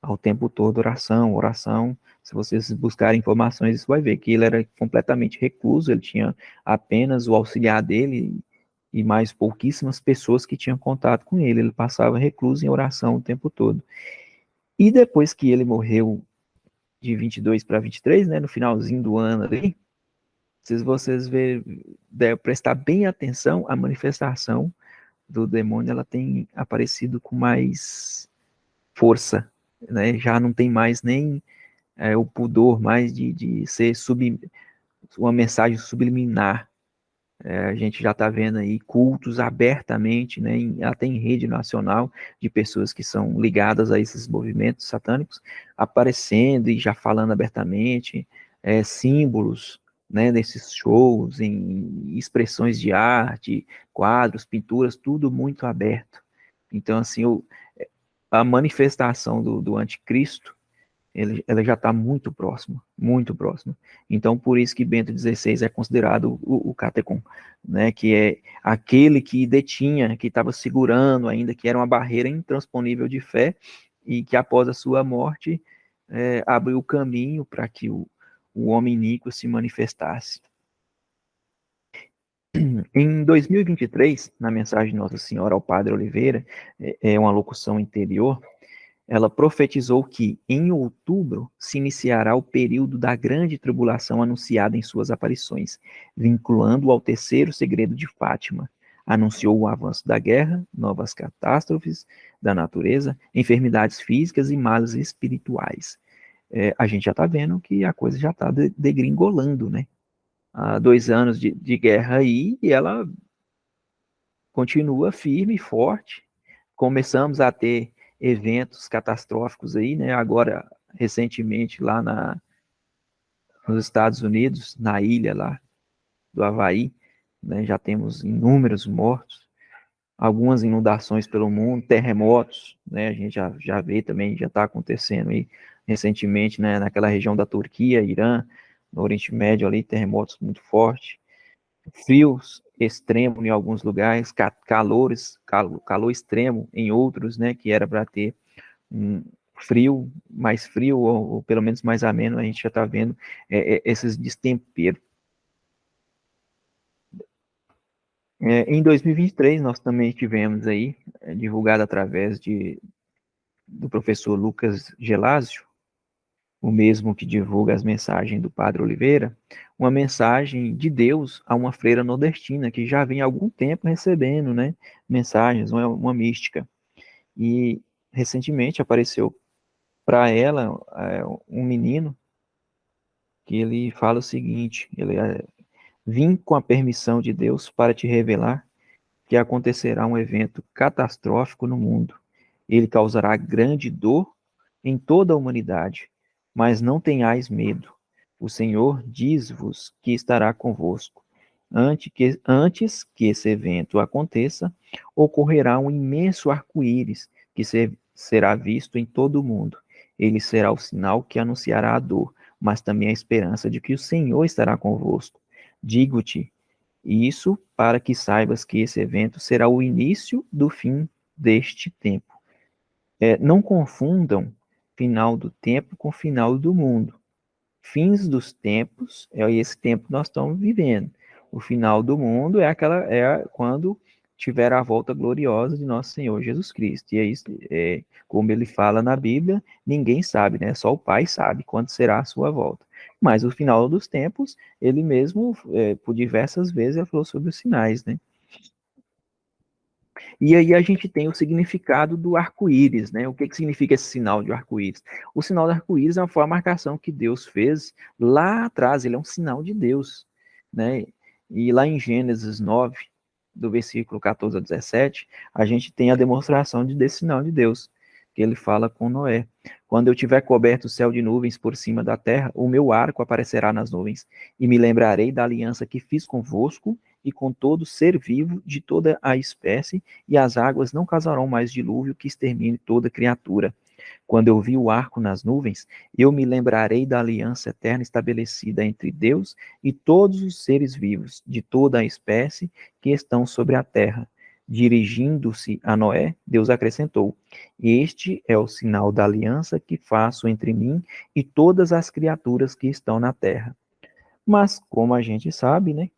ao tempo todo oração, oração. Se vocês buscarem informações, você vai ver que ele era completamente recluso, ele tinha apenas o auxiliar dele e mais pouquíssimas pessoas que tinham contato com ele. Ele passava recluso em oração o tempo todo. E depois que ele morreu de 22 para 23, né, no finalzinho do ano ali, se vocês prestar bem atenção, a manifestação do demônio ela tem aparecido com mais força, né? Já não tem mais nem o pudor mais de ser uma mensagem subliminar. A gente já está vendo aí cultos abertamente, né, até em rede nacional, de pessoas que são ligadas a esses movimentos satânicos, aparecendo e já falando abertamente, símbolos, né, nesses shows, em expressões de arte, quadros, pinturas, tudo muito aberto. Então, assim, a manifestação do anticristo, ela já está muito próxima, muito próxima. Então, por isso que Bento XVI é considerado o catecon, né, que é aquele que detinha, que estava segurando ainda, que era uma barreira intransponível de fé, e que após a sua morte abriu o caminho para que o homem iníquo se manifestasse. Em 2023, na mensagem de Nossa Senhora ao Padre Oliveira, é uma locução interior, ela profetizou que, em outubro, se iniciará o período da grande tribulação anunciada em suas aparições, vinculando-o ao terceiro segredo de Fátima. Anunciou o avanço da guerra, novas catástrofes da natureza, enfermidades físicas e males espirituais. A gente já está vendo que a coisa já está degringolando, né? Há 2 anos de guerra aí e ela continua firme e forte. Começamos a ter eventos catastróficos aí, né? Agora, recentemente, lá nos Estados Unidos, na ilha lá do Havaí, né? Já temos inúmeros mortos, algumas inundações pelo mundo, terremotos, né? A gente já vê também, já está acontecendo aí recentemente, né? Naquela região da Turquia, Irã, no Oriente Médio ali, terremotos muito fortes, frios extremo em alguns lugares, calor extremo em outros, né, que era para ter um mais frio, ou pelo menos mais ameno, a gente já está vendo esses destemperos. Em 2023, nós também tivemos aí, divulgado através do professor Lucas Gelásio, o mesmo que divulga as mensagens do Padre Oliveira, uma mensagem de Deus a uma freira nordestina que já vem há algum tempo recebendo, né, mensagens, uma mística. E recentemente apareceu para ela um menino que ele fala o seguinte: vim com a permissão de Deus para te revelar que acontecerá um evento catastrófico no mundo. Ele causará grande dor em toda a humanidade, mas não tenhais medo. O Senhor diz-vos que estará convosco. Antes que esse evento aconteça, ocorrerá um imenso arco-íris que será visto em todo o mundo. Ele será o sinal que anunciará a dor, mas também a esperança de que o Senhor estará convosco. Digo-te isso para que saibas que esse evento será o início do fim deste tempo. Não confundam final do tempo com final do mundo. Fins dos tempos é esse tempo que nós estamos vivendo. O final do mundo quando tiver a volta gloriosa de nosso Senhor Jesus Cristo. E é isso, como ele fala na Bíblia, ninguém sabe, né? Só o Pai sabe quando será a sua volta. Mas o final dos tempos, ele mesmo, por diversas vezes, ele falou sobre os sinais, né? E aí a gente tem o significado do arco-íris, né? O que significa esse sinal de arco-íris? O sinal do arco-íris foi uma marcação que Deus fez lá atrás, ele é um sinal de Deus, né? E lá em Gênesis 9, do versículo 14 a 17, a gente tem a demonstração desse sinal de Deus, que ele fala com Noé. Quando eu tiver coberto o céu de nuvens por cima da terra, o meu arco aparecerá nas nuvens, e me lembrarei da aliança que fiz convosco e com todo ser vivo de toda a espécie, e as águas não causarão mais dilúvio que extermine toda criatura. Quando eu vi o arco nas nuvens, eu me lembrarei da aliança eterna estabelecida entre Deus e todos os seres vivos de toda a espécie que estão sobre a terra. Dirigindo-se a Noé, Deus acrescentou: Este é o sinal da aliança que faço entre mim e todas as criaturas que estão na terra. Mas, como a gente sabe, né,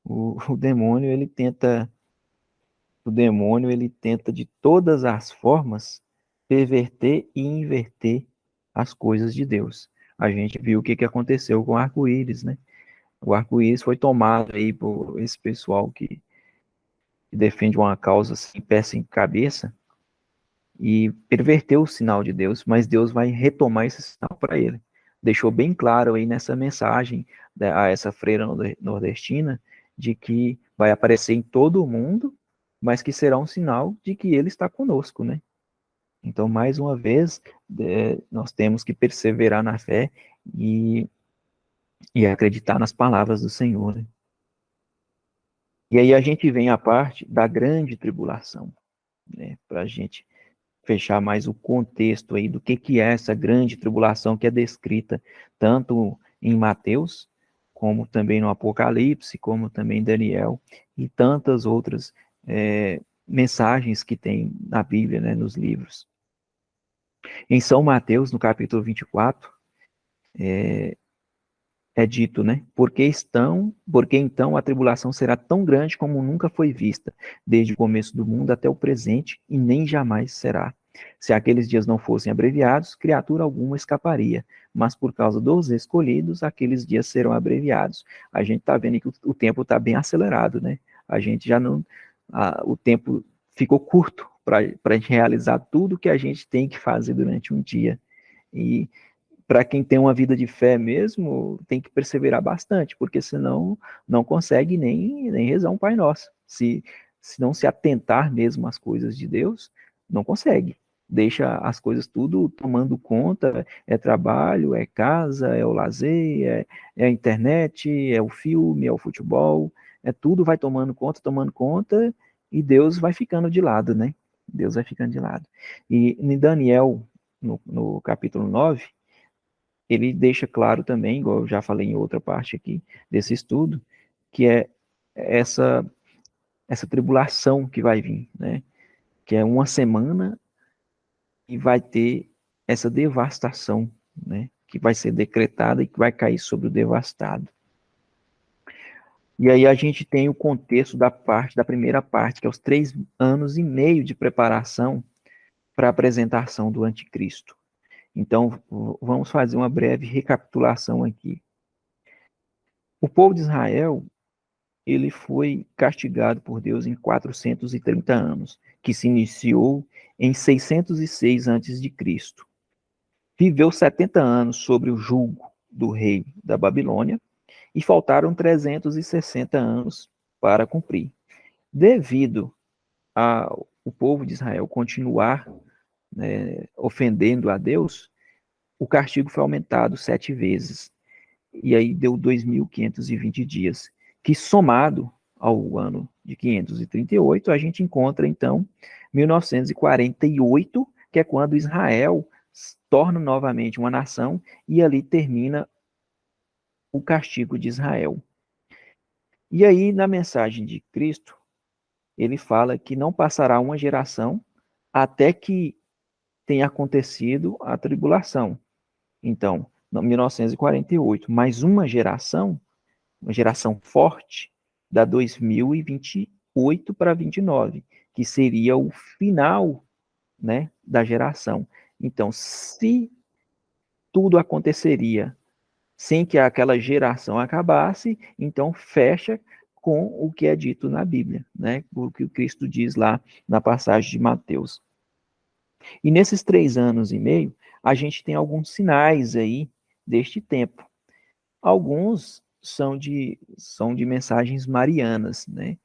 o demônio ele tenta de todas as formas perverter e inverter as coisas de Deus. A gente viu o que aconteceu com o arco-íris, né? O arco-íris foi tomado aí por esse pessoal que defende uma causa sem pé sem cabeça e perverteu o sinal de Deus, mas Deus vai retomar esse sinal para ele. Deixou bem claro aí nessa mensagem a essa freira nordestina de que vai aparecer em todo o mundo, mas que será um sinal de que ele está conosco, né? Então, mais uma vez, nós temos que perseverar na fé e, e acreditar nas palavras do Senhor, né? E aí a gente vem à parte da grande tribulação, né? Para a gente fechar mais o contexto aí do que é essa grande tribulação que é descrita tanto em Mateus, como também no Apocalipse, como também em Daniel, e tantas outras mensagens que tem na Bíblia, né, nos livros. Em São Mateus, no capítulo 24, é dito, né? Porque então a tribulação será tão grande como nunca foi vista, desde o começo do mundo até o presente, e nem jamais será. Se aqueles dias não fossem abreviados, criatura alguma escaparia, mas por causa dos escolhidos, aqueles dias serão abreviados. A gente está vendo que o tempo está bem acelerado, né? A gente já não. O tempo ficou curto para a gente realizar tudo que a gente tem que fazer durante um dia. E para quem tem uma vida de fé mesmo, tem que perseverar bastante, porque senão não consegue nem rezar um Pai Nosso. Se não se atentar mesmo às coisas de Deus, não consegue. Deixa as coisas tudo tomando conta, é trabalho, é casa, é o lazer, é a internet, é o filme, é o futebol, tudo vai tomando conta, e Deus vai ficando de lado, né? Deus vai ficando de lado. E em Daniel, no capítulo 9, ele deixa claro também, igual eu já falei em outra parte aqui desse estudo, que é essa tribulação que vai vir, né? Que é uma semana e vai ter essa devastação, né? Que vai ser decretada e que vai cair sobre o devastado. E aí a gente tem o contexto da primeira parte, que é os 3 anos e meio de preparação para a apresentação do anticristo. Então, vamos fazer uma breve recapitulação aqui. O povo de Israel, ele foi castigado por Deus em 430 anos, que se iniciou em 606 a.C. Viveu 70 anos sobre o jugo do rei da Babilônia e faltaram 360 anos para cumprir. Devido ao povo de Israel continuar, né, ofendendo a Deus, o castigo foi aumentado 7 vezes. E aí deu 2.520 dias, que somado ao ano de 538, a gente encontra, então, 1948, que é quando Israel torna novamente uma nação, e ali termina o castigo de Israel. E aí, na mensagem de Cristo, ele fala que não passará uma geração até que tenha acontecido a tribulação. Então, 1948, mais uma geração forte, da 2028 para 29, que seria o final, né, da geração. Então, se tudo aconteceria sem que aquela geração acabasse, então fecha com o que é dito na Bíblia, né? O que o Cristo diz lá na passagem de Mateus. E nesses 3 anos e meio, a gente tem alguns sinais aí deste tempo. Alguns são de mensagens marianas, né?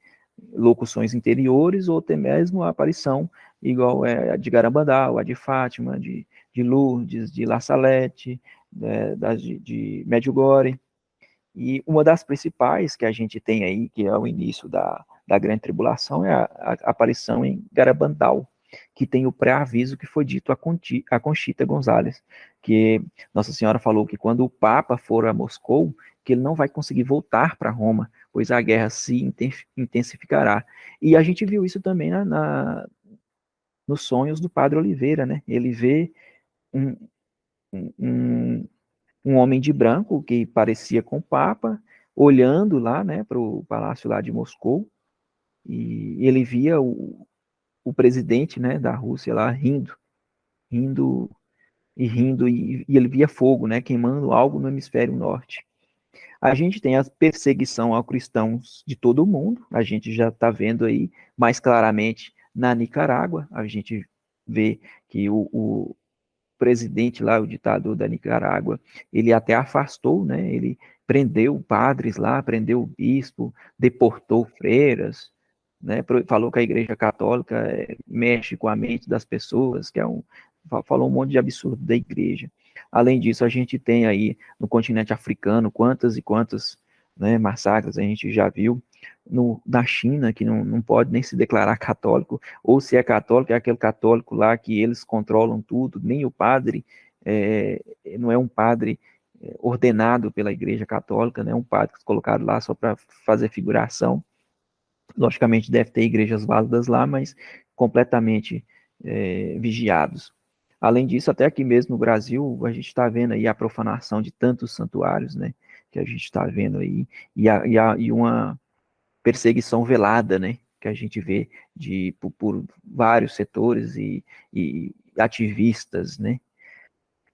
Locuções interiores ou até mesmo a aparição, igual a de Garabandal, a de Fátima, de Lourdes, de La Salette, de Medjugorje. E uma das principais que a gente tem aí, que é o início da Grande Tribulação, é a aparição em Garabandal, que tem o pré-aviso que foi dito a Conchita Gonzalez, que Nossa Senhora falou que quando o Papa for a Moscou, que ele não vai conseguir voltar para Roma, pois a guerra se intensificará. E a gente viu isso também nos sonhos do Padre Oliveira, né? Ele vê um, um, um homem de branco que parecia com o Papa, olhando lá, né, para o palácio lá de Moscou, e ele via o presidente, né, da Rússia lá rindo e ele via fogo, né, queimando algo no hemisfério norte. A gente tem a perseguição aos cristãos de todo o mundo, a gente já está vendo aí mais claramente na Nicarágua, a gente vê que o presidente lá, o ditador da Nicarágua, ele até afastou, né? Ele prendeu padres lá, prendeu o bispo, deportou freiras, né? Falou que a Igreja Católica mexe com a mente das pessoas, falou um monte de absurdo da Igreja. Além disso, a gente tem aí no continente africano quantas e quantas, né, massacres a gente já viu. Na China, que não pode nem se declarar católico, ou se é católico, é aquele católico lá que eles controlam tudo, nem o padre não é um padre ordenado pela Igreja Católica, né? É um padre colocado lá só para fazer figuração. Logicamente deve ter igrejas válidas lá, mas completamente vigiados. Além disso, até aqui mesmo no Brasil, a gente está vendo aí a profanação de tantos santuários, né? Que a gente está vendo aí, e uma perseguição velada, né? Que a gente vê por vários setores e ativistas, né?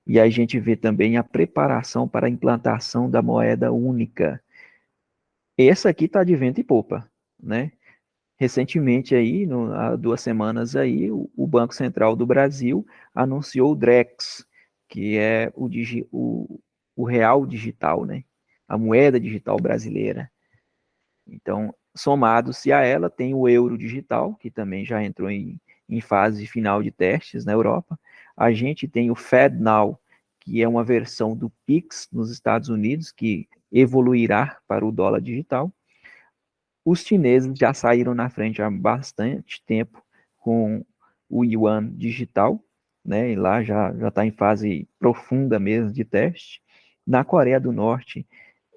E a gente vê também a preparação para a implantação da moeda única. Essa aqui está de vento e popa, né? Recentemente aí, há 2 semanas aí, o Banco Central do Brasil anunciou o Drex, que é o real digital, né? A moeda digital brasileira. Então, somado-se a ela, tem o euro digital, que também já entrou em fase final de testes na Europa. A gente tem o FedNow, que é uma versão do Pix nos Estados Unidos, que evoluirá para o dólar digital. Os chineses já saíram na frente há bastante tempo com o yuan digital, né? E lá já está em fase profunda mesmo de teste. Na Coreia do Norte,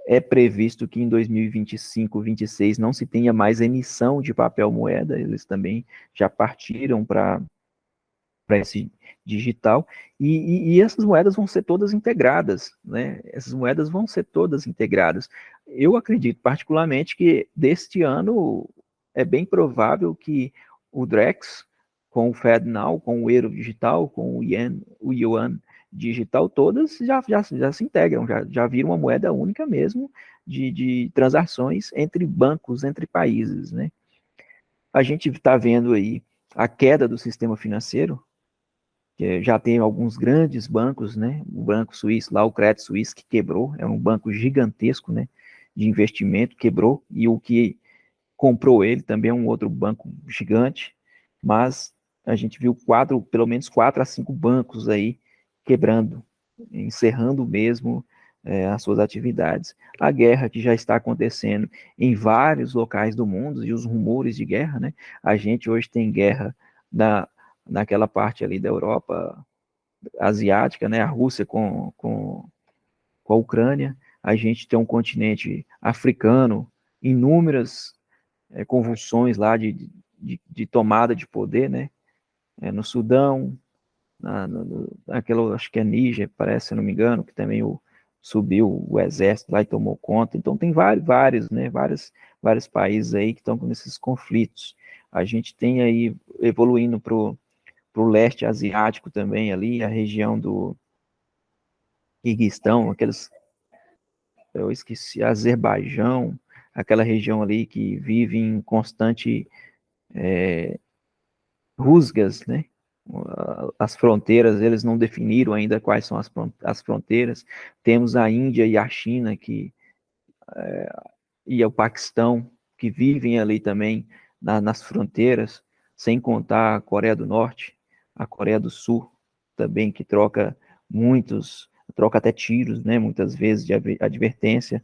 é previsto que em 2025, 26 não se tenha mais emissão de papel moeda, eles também já partiram para esse digital, e essas moedas vão ser todas integradas, né? Essas moedas vão ser todas integradas. Eu acredito particularmente que deste ano é bem provável que o Drex, com o FedNow, com o euro digital, com o yuan digital, todas já se integram, já viram uma moeda única mesmo de transações entre bancos, entre países, né? A gente está vendo aí a queda do sistema financeiro, que já tem alguns grandes bancos, né? O Banco Suíço, lá o Credit Suisse, que quebrou, é um banco gigantesco, né? De investimento, quebrou, e o que comprou ele também é um outro banco gigante, mas a gente viu pelo menos 4 a 5 bancos aí quebrando, encerrando mesmo as suas atividades. A guerra que já está acontecendo em vários locais do mundo, e os rumores de guerra, né? A gente hoje tem guerra naquela parte ali da Europa asiática, né? A Rússia com a Ucrânia. A gente tem um continente africano, inúmeras convulsões lá de tomada de poder, né? No Sudão, naquela, acho que é Níger, parece, se não me engano, que também subiu o exército lá e tomou conta. Então tem vários, né? Vários países aí que estão com esses conflitos. A gente tem aí evoluindo para o leste asiático também ali, a região do Quirguistão, eu esqueci, Azerbaijão, aquela região ali que vive em constante rusgas, né? As fronteiras, eles não definiram ainda quais são as fronteiras. Temos a Índia e a China e o Paquistão que vivem ali também nas fronteiras, sem contar a Coreia do Norte, a Coreia do Sul também que troca até tiros, né? Muitas vezes de advertência.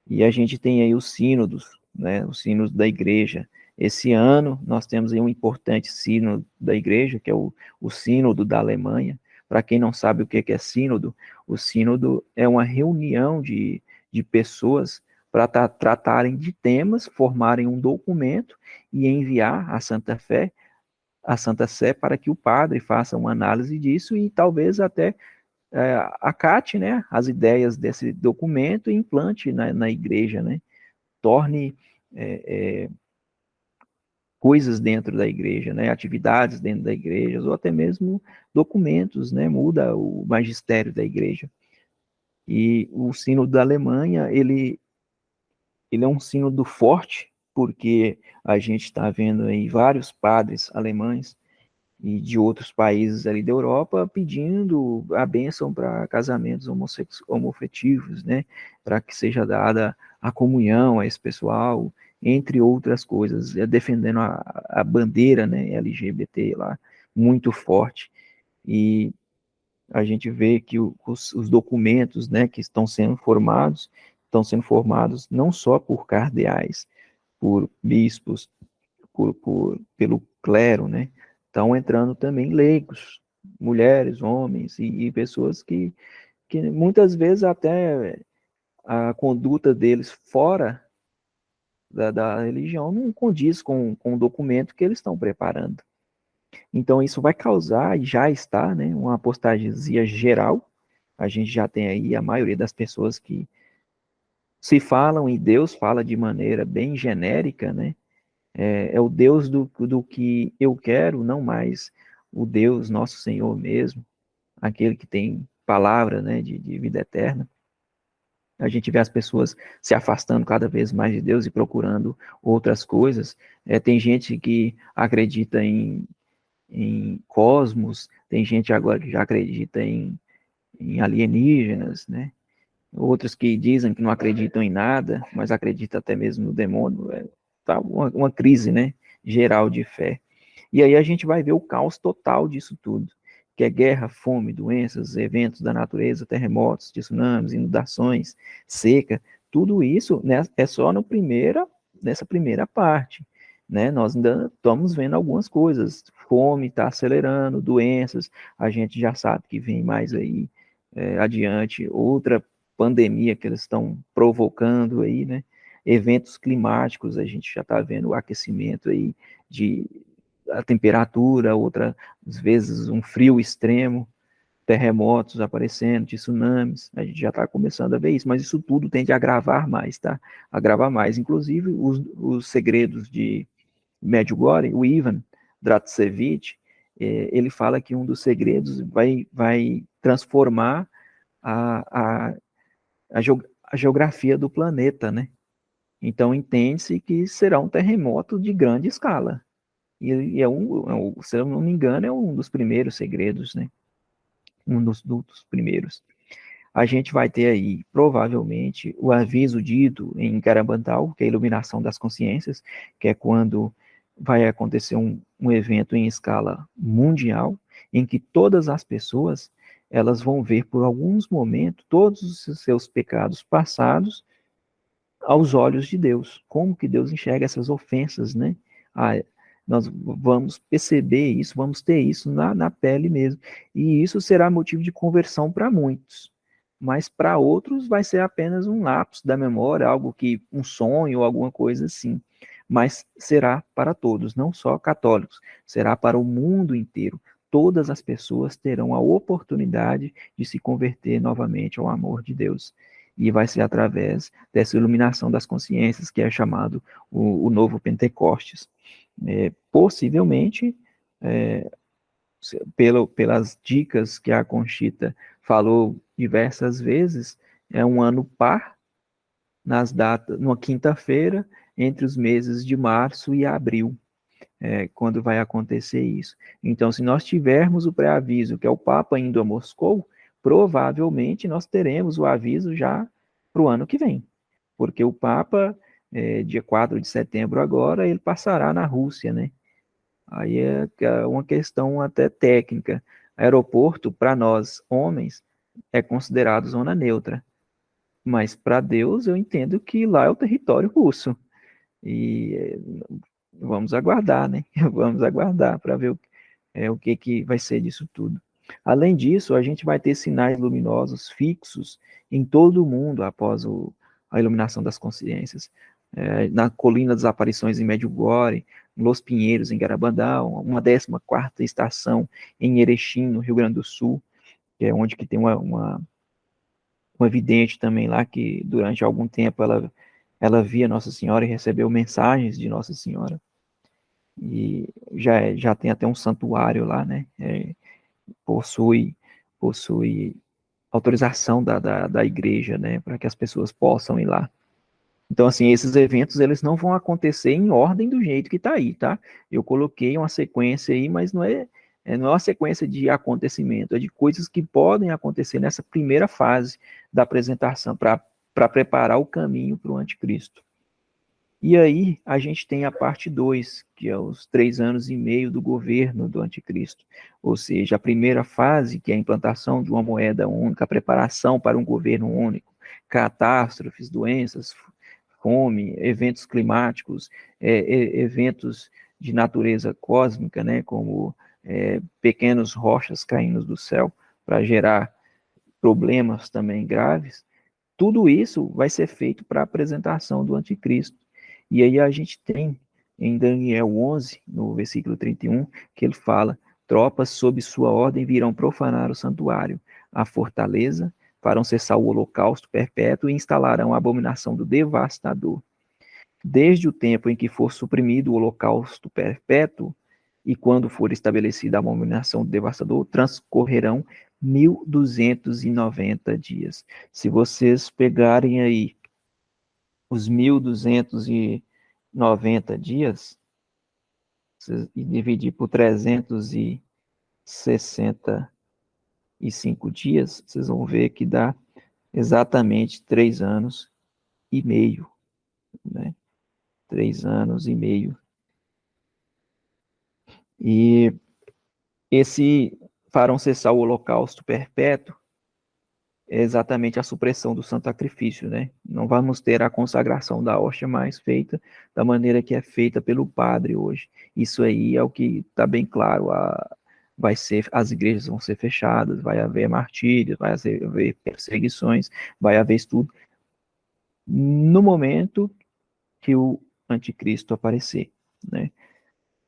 E a gente tem aí os sínodos, né? Os sínodos da igreja. Esse ano nós temos aí um importante sínodo da igreja, que é o sínodo da Alemanha. Para quem não sabe o que é sínodo, o sínodo é uma reunião de pessoas para tratarem de temas, formarem um documento e enviar a Santa Sé, para que o padre faça uma análise disso e talvez até acate, né, as ideias desse documento e implante na igreja, né, torne coisas dentro da igreja, né, atividades dentro da igreja, ou até mesmo documentos, né, muda o magistério da igreja. E o sínodo da Alemanha, ele é um sínodo forte, porque a gente está vendo aí vários padres alemães e de outros países ali da Europa pedindo a bênção para casamentos homoafetivos, né? Para que seja dada a comunhão a esse pessoal, entre outras coisas, defendendo a bandeira, né, LGBT lá, muito forte. E a gente vê que os documentos, né, que estão sendo formados não só por cardeais, por bispos, pelo clero, né? Estão entrando também leigos, mulheres, homens e pessoas que muitas vezes até a conduta deles fora da religião não condiz com o documento que eles estão preparando. Então isso vai causar, e já está, né, uma apostasia geral. A gente já tem aí a maioria das pessoas que se falam em Deus, fala de maneira bem genérica, né? É o Deus do que eu quero, não mais o Deus, nosso Senhor mesmo, aquele que tem palavra, né, de vida eterna. A gente vê as pessoas se afastando cada vez mais de Deus e procurando outras coisas. Tem gente que acredita em cosmos, tem gente agora que já acredita em alienígenas, né? Outros que dizem que não acreditam em nada, mas acreditam até mesmo no demônio. Tá uma crise, né, geral de fé. E aí a gente vai ver o caos total disso tudo, que é guerra, fome, doenças, eventos da natureza, terremotos, tsunamis, inundações, seca, tudo isso, né, é só nessa primeira parte. Né? Nós ainda estamos vendo algumas coisas, fome está acelerando, doenças, a gente já sabe que vem mais aí adiante, outra pandemia que eles estão provocando aí, né? Eventos climáticos, a gente já está vendo o aquecimento aí de a temperatura, outras vezes um frio extremo, terremotos aparecendo, tsunamis, a gente já está começando a ver isso, mas isso tudo tende a agravar mais, tá? Agravar mais, inclusive os segredos de Medjugorje, o Ivan Dratsevich, ele fala que um dos segredos vai transformar a, a, a geografia do planeta, né? Então entende-se que será um terremoto de grande escala. E se eu não me engano, é um dos primeiros segredos, né? Um dos primeiros. A gente vai ter aí, provavelmente, o aviso dito em Garabantal, que é a iluminação das consciências, que é quando vai acontecer um evento em escala mundial, em que todas as pessoas elas vão ver por alguns momentos todos os seus pecados passados aos olhos de Deus. Como que Deus enxerga essas ofensas, né? Ah, nós vamos perceber isso, vamos ter isso na pele mesmo. E isso será motivo de conversão para muitos. Mas para outros vai ser apenas um lapso da memória, algo que um sonho ou alguma coisa assim. Mas será para todos, não só católicos, será para o mundo inteiro. Todas as pessoas terão a oportunidade de se converter novamente ao amor de Deus. E vai ser através dessa iluminação das consciências que é chamado o novo Pentecostes. Possivelmente, é, pelas dicas que a Conchita falou diversas vezes, é um ano par, nas datas, numa quinta-feira, entre os meses de março e abril, quando vai acontecer isso. Então, se nós tivermos o pré-aviso, que é o Papa indo a Moscou, provavelmente nós teremos o aviso já para o ano que vem, porque o Papa, dia 4 de setembro agora, ele passará na Rússia, né? Aí é uma questão até técnica. Aeroporto, para nós, homens, é considerado zona neutra, mas para Deus eu entendo que lá é o território russo. E vamos aguardar, né? Vamos aguardar para ver o que vai ser disso tudo. Além disso, a gente vai ter sinais luminosos fixos em todo o mundo após a iluminação das consciências. Na Colina das Aparições em Medjugorje, Los Pinheiros em Garabandal, uma 14ª estação em Erechim, no Rio Grande do Sul, que é onde que tem uma vidente também lá que durante algum tempo ela via Nossa Senhora e recebeu mensagens de Nossa Senhora. E já tem até um santuário lá, né? Possui, possui autorização da igreja, né? Para que as pessoas possam ir lá. Então, assim, esses eventos, eles não vão acontecer em ordem do jeito que está aí, tá? Eu coloquei uma sequência aí, mas não é uma sequência de acontecimento, é de coisas que podem acontecer nessa primeira fase da apresentação, para preparar o caminho para o anticristo. E aí a gente tem a parte 2, que é os 3 anos e meio do governo do anticristo. Ou seja, a primeira fase, que é a implantação de uma moeda única, a preparação para um governo único, catástrofes, doenças, fome, eventos climáticos, eventos de natureza cósmica, né, como pequenas rochas caindo do céu para gerar problemas também graves. Tudo isso vai ser feito para a apresentação do anticristo. E aí a gente tem em Daniel 11, no versículo 31, que ele fala: tropas sob sua ordem virão profanar o santuário, a fortaleza, farão cessar o holocausto perpétuo e instalarão a abominação do devastador. Desde o tempo em que for suprimido o holocausto perpétuo e quando for estabelecida a abominação do devastador, transcorrerão 1.290 dias. Se vocês pegarem aí os 1.290 dias e dividir por 365 dias, vocês vão ver que dá exatamente 3 anos e meio, né? 3 anos e meio. E esse farão cessar o holocausto perpétuo é exatamente a supressão do santo sacrifício, né? Não vamos ter a consagração da hóstia mais feita da maneira que é feita pelo padre hoje. Isso aí é o que está bem claro. As igrejas vão ser fechadas, vai haver martírios, vai haver perseguições, vai haver estudo no momento que o anticristo aparecer, né?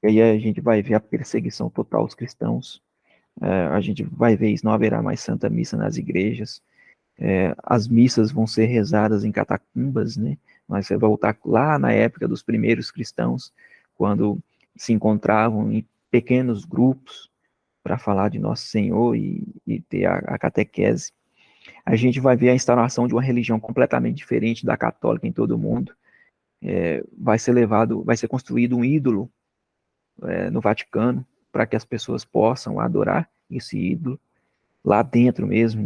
E aí a gente vai ver a perseguição total aos cristãos. A gente vai ver isso, não haverá mais Santa Missa nas igrejas. As missas vão ser rezadas em catacumbas, né? Mas você vai voltar lá na época dos primeiros cristãos, quando se encontravam em pequenos grupos para falar de Nosso Senhor e ter a catequese. A gente vai ver a instauração de uma religião completamente diferente da católica em todo o mundo. Vai ser construído um ídolo no Vaticano para que as pessoas possam adorar esse ídolo lá dentro mesmo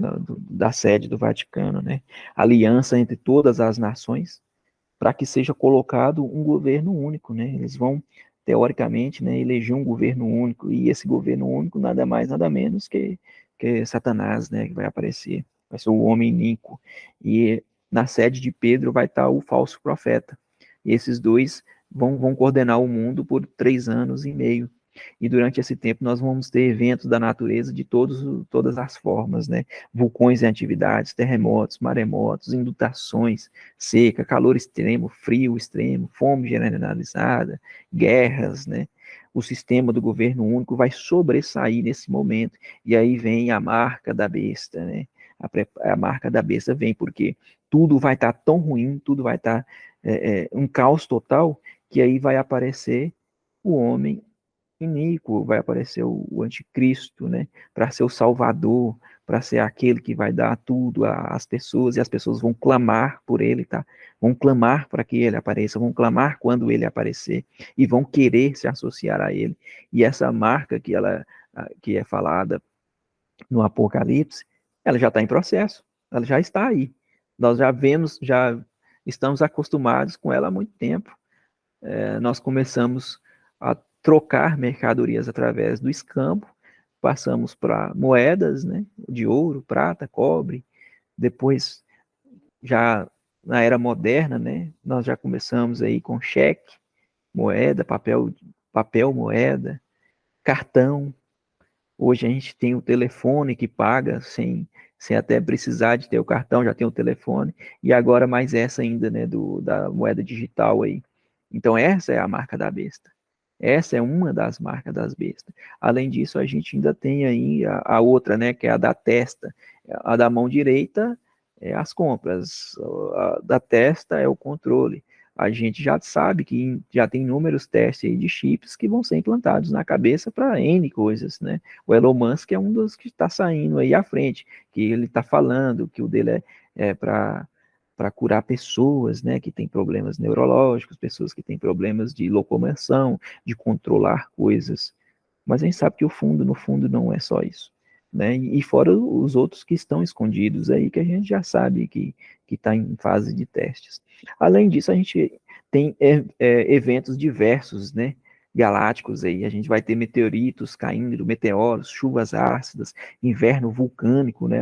da sede do Vaticano, né? Aliança entre todas as nações para que seja colocado um governo único, né? Eles vão teoricamente, né, eleger um governo único e esse governo único nada mais nada menos que Satanás, né, que vai aparecer, vai ser o homem iníquo e na sede de Pedro vai estar o falso profeta. E esses dois vão coordenar o mundo por 3 anos e meio. E durante esse tempo nós vamos ter eventos da natureza de todas as formas, né? Vulcões em atividades, terremotos, maremotos, inundações, seca, calor extremo, frio extremo, fome generalizada, guerras, né? O sistema do governo único vai sobressair nesse momento. E aí vem a marca da besta, né? A marca da besta vem porque tudo vai estar tão ruim, tudo vai estar um caos total, que aí vai aparecer o homem iníquo, vai aparecer o anticristo, né, para ser o salvador, para ser aquele que vai dar tudo às pessoas, e as pessoas vão clamar por ele, tá? Vão clamar para que ele apareça, vão clamar quando ele aparecer, e vão querer se associar a ele. E essa marca que é falada no Apocalipse, ela já está em processo, ela já está aí. Nós já vemos, já estamos acostumados com ela há muito tempo. Nós começamos a trocar mercadorias através do escambo, passamos para moedas, né, de ouro, prata, cobre, depois já na era moderna, né, nós já começamos aí com cheque, moeda, papel moeda, cartão. Hoje a gente tem o telefone que paga sem até precisar de ter o cartão, já tem o telefone, e agora mais essa ainda, né, da moeda digital aí. Então essa é a marca da besta. Essa é uma das marcas das bestas. Além disso, a gente ainda tem aí a outra, né, que é a da testa. A da mão direita é as compras, a da testa é o controle. A gente já sabe que já tem inúmeros testes aí de chips que vão ser implantados na cabeça para N coisas, né? O Elon Musk é um dos que está saindo aí à frente, que ele está falando que o dele é para curar pessoas, né, que têm problemas neurológicos, pessoas que têm problemas de locomoção, de controlar coisas. Mas a gente sabe que o fundo, no fundo, não é só isso. Né? E fora os outros que estão escondidos aí, que a gente já sabe que está em fase de testes. Além disso, a gente tem eventos diversos, né, galácticos aí. A gente vai ter meteoritos caindo, meteoros, chuvas ácidas, inverno vulcânico, né,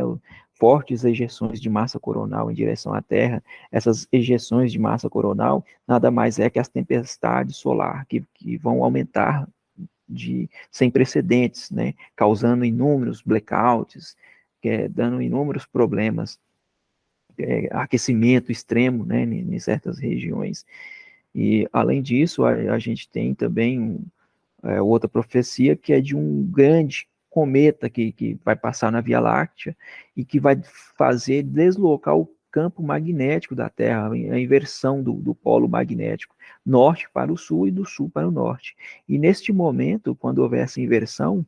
fortes ejeções de massa coronal em direção à Terra. Essas ejeções de massa coronal nada mais é que as tempestades solares que vão aumentar sem precedentes, né, causando inúmeros blackouts, dando inúmeros problemas, aquecimento extremo, né, em certas regiões. E, além disso, a gente tem também outra profecia que é de um grande cometa que vai passar na Via Láctea e que vai fazer deslocar o campo magnético da Terra, a inversão do polo magnético, norte para o sul e do sul para o norte. E neste momento, quando houver essa inversão,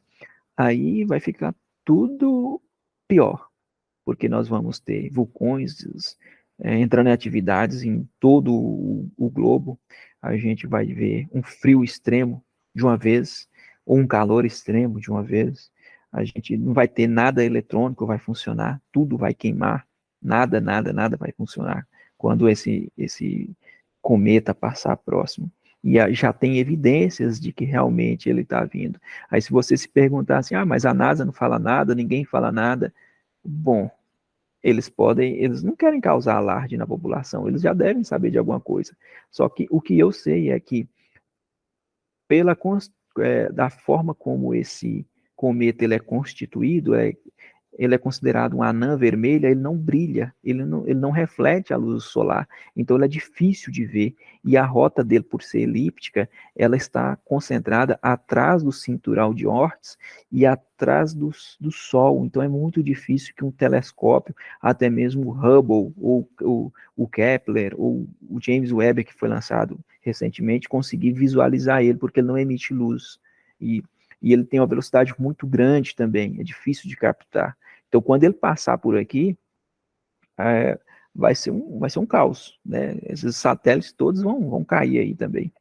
aí vai ficar tudo pior, porque nós vamos ter vulcões entrando em atividades em todo o globo. A gente vai ver um frio extremo de uma vez, ou um calor extremo de uma vez. A gente não vai ter nada eletrônico vai funcionar, tudo vai queimar, nada, nada, nada vai funcionar quando esse cometa passar próximo. E já tem evidências de que realmente ele está vindo. Aí se você se perguntar assim, mas a NASA não fala nada, ninguém fala nada, bom, eles não querem causar alarde na população, eles já devem saber de alguma coisa. Só que o que eu sei é que, da forma como esse cometa ele é constituído, ele é considerado um anã vermelha, ele não brilha, ele não reflete a luz solar, então ele é difícil de ver, e a rota dele, por ser elíptica, ela está concentrada atrás do cinturão de Oort e atrás do Sol, então é muito difícil que um telescópio, até mesmo o Hubble, ou o Kepler, ou o James Webb, que foi lançado recentemente, conseguir visualizar ele, porque ele não emite luz, e ele tem uma velocidade muito grande também, é difícil de captar. Então, quando ele passar por aqui, é, vai ser um caos, né? Esses satélites todos vão cair aí também.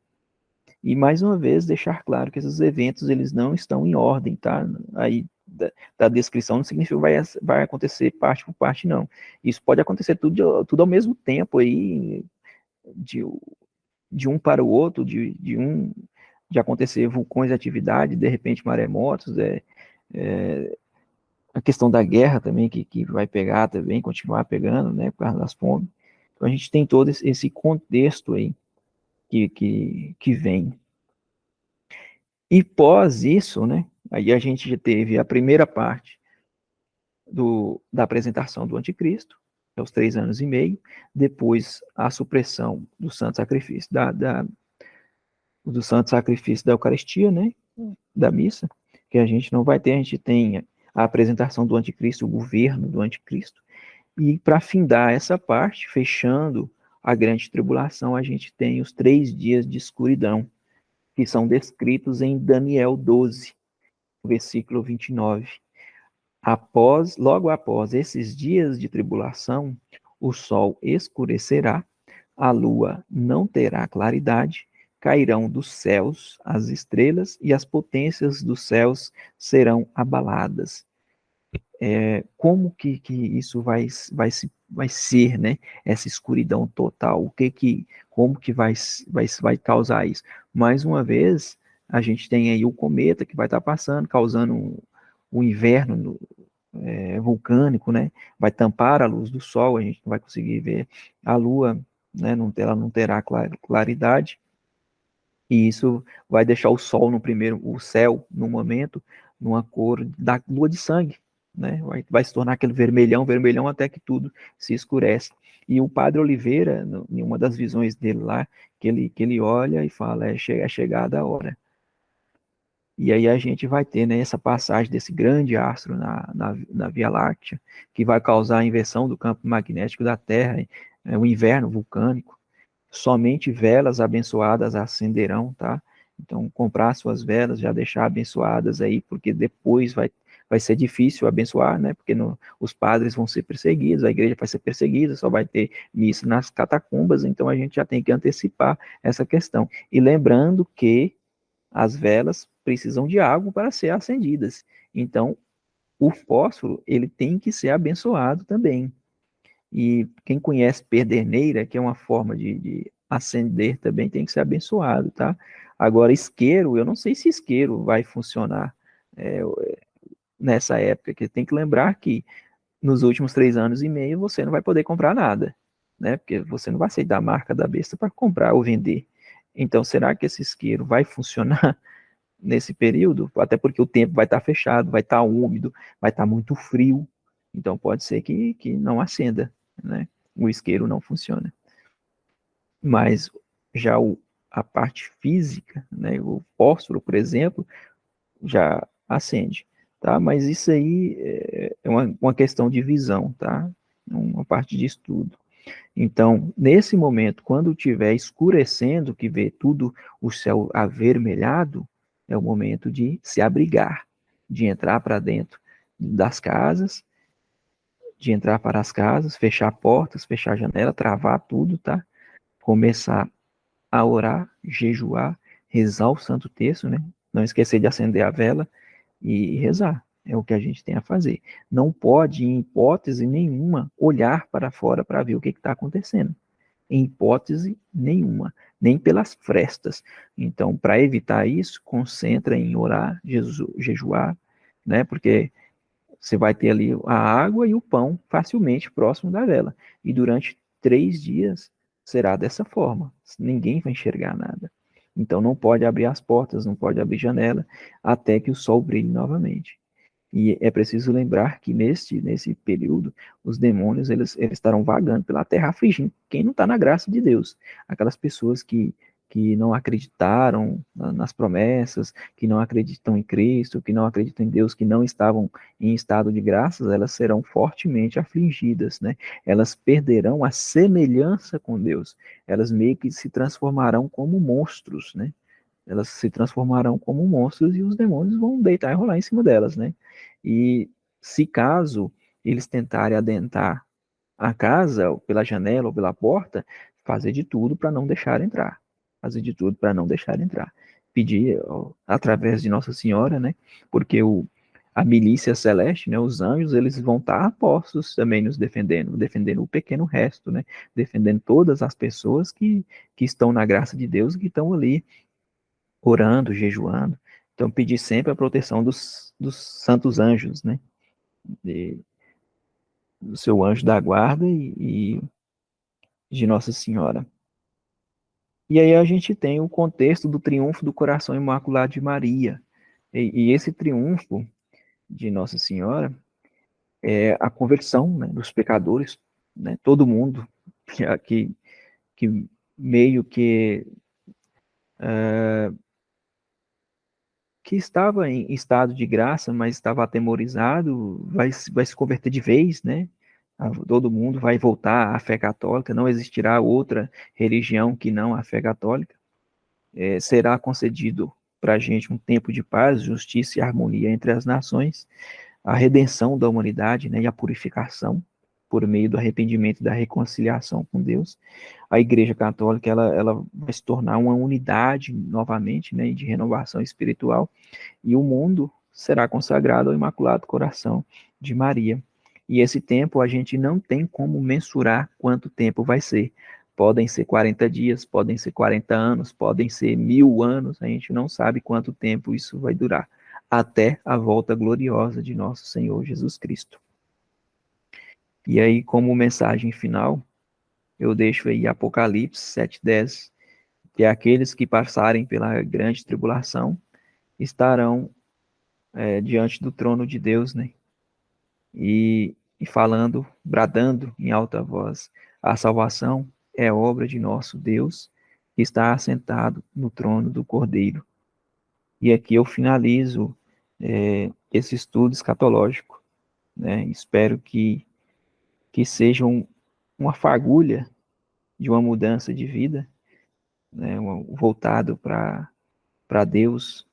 E, mais uma vez, deixar claro que esses eventos, eles não estão em ordem, tá? Aí, da descrição, não significa que vai acontecer parte por parte, não. Isso pode acontecer tudo ao mesmo tempo aí, de, de um para o outro, de acontecer vulcões de atividade, de repente maremotos, a questão da guerra também, que vai pegar também, continuar pegando, né, por causa das fomes. Então a gente tem todo esse contexto aí que vem. E pós isso, né, aí a gente já teve a primeira parte da apresentação do anticristo, que é os 3 anos e meio, depois a supressão do santo sacrifício, do santo sacrifício da Eucaristia, né, da missa, que a gente não vai ter, a gente tem a apresentação do anticristo, o governo do anticristo, e para findar essa parte, fechando a grande tribulação, a gente tem os 3 dias de escuridão, que são descritos em Daniel 12, versículo 29. Logo após esses dias de tribulação, o sol escurecerá, a lua não terá claridade, cairão dos céus as estrelas e as potências dos céus serão abaladas. Como que isso vai ser, né? Essa escuridão total? Como que vai causar isso? Mais uma vez, a gente tem aí o cometa que vai estar passando, causando o inverno vulcânico, né? Vai tampar a luz do sol, a gente não vai conseguir ver a lua, né? Ela não terá claridade, e isso vai deixar o céu, no momento, numa cor da lua de sangue, né? Vai se tornar aquele vermelhão, vermelhão, até que tudo se escurece. E o Padre Oliveira, em uma das visões dele lá, que ele olha e fala, é chegada a hora. E aí a gente vai ter, né, essa passagem desse grande astro na Via Láctea, que vai causar a inversão do campo magnético da Terra, o inverno vulcânico. Somente velas abençoadas acenderão, tá? Então, comprar suas velas, já deixar abençoadas aí, porque depois vai ser difícil abençoar, né? Porque os padres vão ser perseguidos, a igreja vai ser perseguida, só vai ter missa nas catacumbas, então a gente já tem que antecipar essa questão. E lembrando que as velas precisam de água para ser acendidas. Então, o fósforo, ele tem que ser abençoado também. E quem conhece pederneira, que é uma forma de acender também, tem que ser abençoado, tá? Agora, isqueiro, eu não sei se isqueiro vai funcionar é, nessa época, que tem que lembrar que nos últimos 3 anos e meio você não vai poder comprar nada, né? Porque você não vai sair da marca da besta para comprar ou vender. Então, será que esse isqueiro vai funcionar nesse período? Até porque o tempo vai estar fechado, vai estar úmido, vai estar muito frio. Então, pode ser que não acenda, né? O isqueiro não funciona. Mas já a parte física, né? O fósforo, por exemplo, já acende, tá? Mas isso aí é uma questão de visão, tá? Uma parte de estudo. Então, nesse momento, quando estiver escurecendo, que vê tudo o céu avermelhado, é o momento de se abrigar, de entrar para dentro das casas, de entrar para as casas, fechar portas, fechar janela, travar tudo, tá? Começar a orar, jejuar, rezar o Santo Terço, né? Não esquecer de acender a vela e rezar. É o que a gente tem a fazer. Não pode, em hipótese nenhuma, olhar para fora para ver o que está acontecendo. Em hipótese nenhuma, nem pelas frestas. Então, para evitar isso, concentra em orar, jejuar, né? Porque você vai ter ali a água e o pão facilmente próximo da vela. E durante 3 dias será dessa forma. Ninguém vai enxergar nada. Então não pode abrir as portas, não pode abrir janela, até que o sol brilhe novamente. E é preciso lembrar que nesse período, os demônios eles estarão vagando pela terra, afligindo quem não está na graça de Deus. Aquelas pessoas que não acreditaram nas promessas, que não acreditam em Cristo, que não acreditam em Deus, que não estavam em estado de graças, elas serão fortemente afligidas, né? Elas perderão a semelhança com Deus. Elas meio que se transformarão como monstros, né? Elas se transformarão como monstros e os demônios vão deitar e rolar em cima delas, né? E se caso eles tentarem adentrar a casa, ou pela janela ou pela porta, fazer de tudo para não deixar entrar. Fazer de tudo para não deixar entrar. Pedir através de Nossa Senhora, né? Porque a milícia celeste, né? Os anjos, eles vão estar a postos também nos defendendo, defendendo o pequeno resto, né? Defendendo todas as pessoas que estão na graça de Deus, que estão ali orando, jejuando. Então, pedir sempre a proteção dos santos anjos, né? De, do seu anjo da guarda e de Nossa Senhora. E aí a gente tem o contexto do triunfo do coração imaculado de Maria. E esse triunfo de Nossa Senhora é a conversão, né, dos pecadores, né? Todo mundo que meio que estava em estado de graça, mas estava atemorizado, vai se converter de vez, né? Todo mundo vai voltar à fé católica, não existirá outra religião que não a fé católica. será concedido para a gente um tempo de paz, justiça e harmonia entre as nações, a redenção da humanidade, né, e a purificação por meio do arrependimento e da reconciliação com Deus. A Igreja Católica ela vai se tornar uma unidade novamente, né, de renovação espiritual, e o mundo será consagrado ao Imaculado Coração de Maria. E esse tempo a gente não tem como mensurar quanto tempo vai ser. Podem ser 40 dias, podem ser 40 anos, podem ser 1000 anos, a gente não sabe quanto tempo isso vai durar, até a volta gloriosa de nosso Senhor Jesus Cristo. E aí, como mensagem final, eu deixo aí Apocalipse 7:10, que é aqueles que passarem pela grande tribulação estarão diante do trono de Deus, né? E falando, bradando em alta voz, a salvação é obra de nosso Deus, que está assentado no trono do Cordeiro. E aqui eu finalizo esse estudo escatológico, né? Espero que seja uma fagulha de uma mudança de vida, né? Voltado para Deus,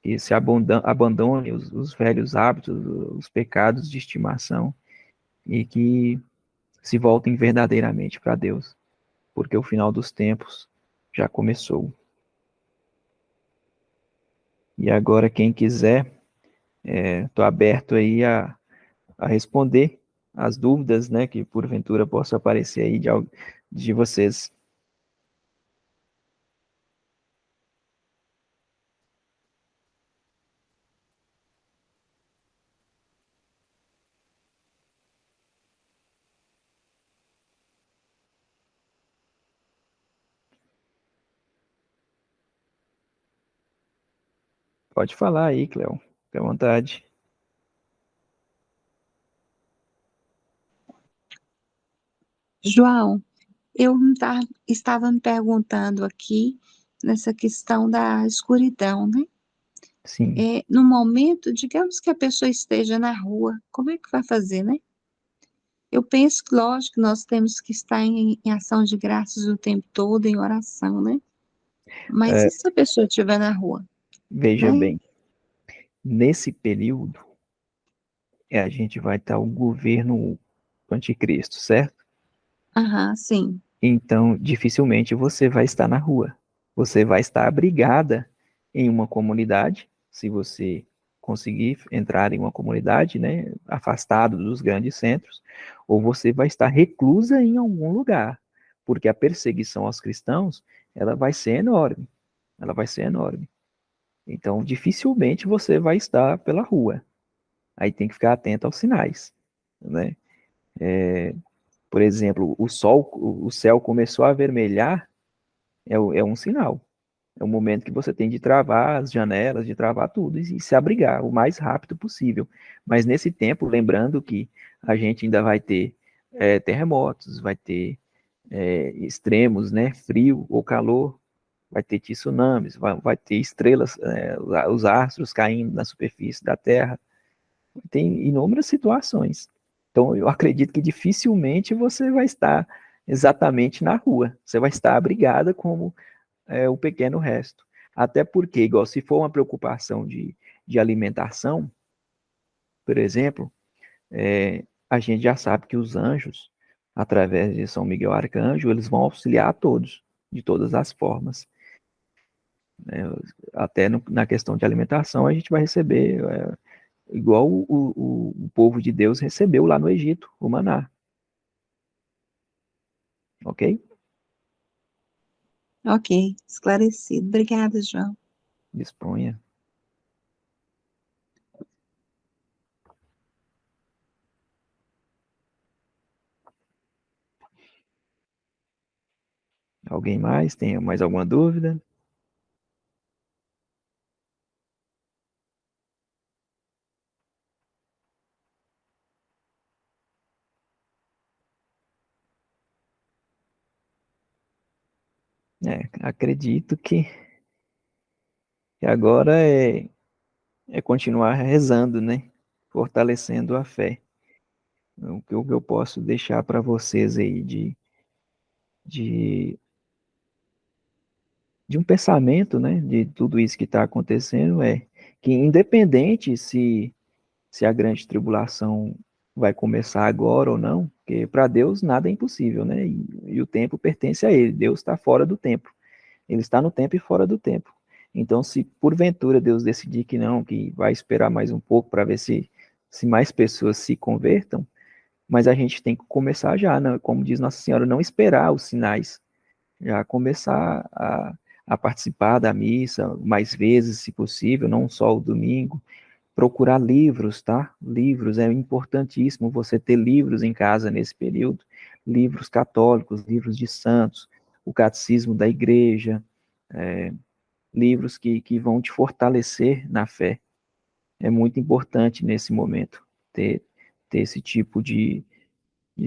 que se abandone os velhos hábitos, os pecados de estimação, e que se voltem verdadeiramente para Deus, porque o final dos tempos já começou. E agora, quem quiser, estou aberto aí a responder as dúvidas, né, que porventura possam aparecer aí de vocês. Pode falar aí, Cleo, fique à vontade. João, estava me perguntando aqui nessa questão da escuridão, né? Sim. No momento, digamos que a pessoa esteja na rua, como é que vai fazer, né? Eu penso que, lógico, nós temos que estar em ação de graças o tempo todo, em oração, né? Mas e se a pessoa estiver na rua, Veja né? bem, nesse período, a gente vai estar o governo anticristo, certo? Aham, sim. Então, dificilmente você vai estar na rua. Você vai estar abrigada em uma comunidade, se você conseguir entrar em uma comunidade, né, afastado dos grandes centros, ou você vai estar reclusa em algum lugar, porque a perseguição aos cristãos, ela vai ser enorme. Ela vai ser enorme. Então, dificilmente você vai estar pela rua. Aí tem que ficar atento aos sinais, né? Por exemplo, o céu começou a avermelhar, é um sinal. É um momento que você tem de travar as janelas, de travar tudo e se abrigar o mais rápido possível. Mas nesse tempo, lembrando que a gente ainda vai ter terremotos, vai ter extremos, né? Frio ou calor, vai ter tsunamis, vai ter estrelas, os astros caindo na superfície da Terra. Tem inúmeras situações. Então, eu acredito que dificilmente você vai estar exatamente na rua. Você vai estar abrigada como o pequeno resto. Até porque, igual se for uma preocupação de alimentação, por exemplo, a gente já sabe que os anjos, através de São Miguel Arcanjo, eles vão auxiliar a todos, de todas as formas. Né? Até na questão de alimentação, a gente vai receber, igual o povo de Deus recebeu lá no Egito, o maná. Ok? Ok, esclarecido. Obrigada, João. Disponha. Alguém mais? Tem mais alguma dúvida? Acredito que agora é continuar rezando, né? Fortalecendo a fé. O que eu posso deixar para vocês aí de de um pensamento, né, de tudo isso que está acontecendo, é que independente se a grande tribulação vai começar agora ou não, porque para Deus nada é impossível, né? E o tempo pertence a Ele. Deus está fora do tempo. Ele está no tempo e fora do tempo. Então, se porventura Deus decidir que não, que vai esperar mais um pouco para ver se mais pessoas se convertam, mas a gente tem que começar já, né? Como diz Nossa Senhora, não esperar os sinais, já começar a participar da missa mais vezes, se possível, não só o domingo, procurar livros, tá? Livros, é importantíssimo você ter livros em casa nesse período, livros católicos, livros de santos, o catecismo da igreja, livros que vão te fortalecer na fé. É muito importante nesse momento ter esse tipo de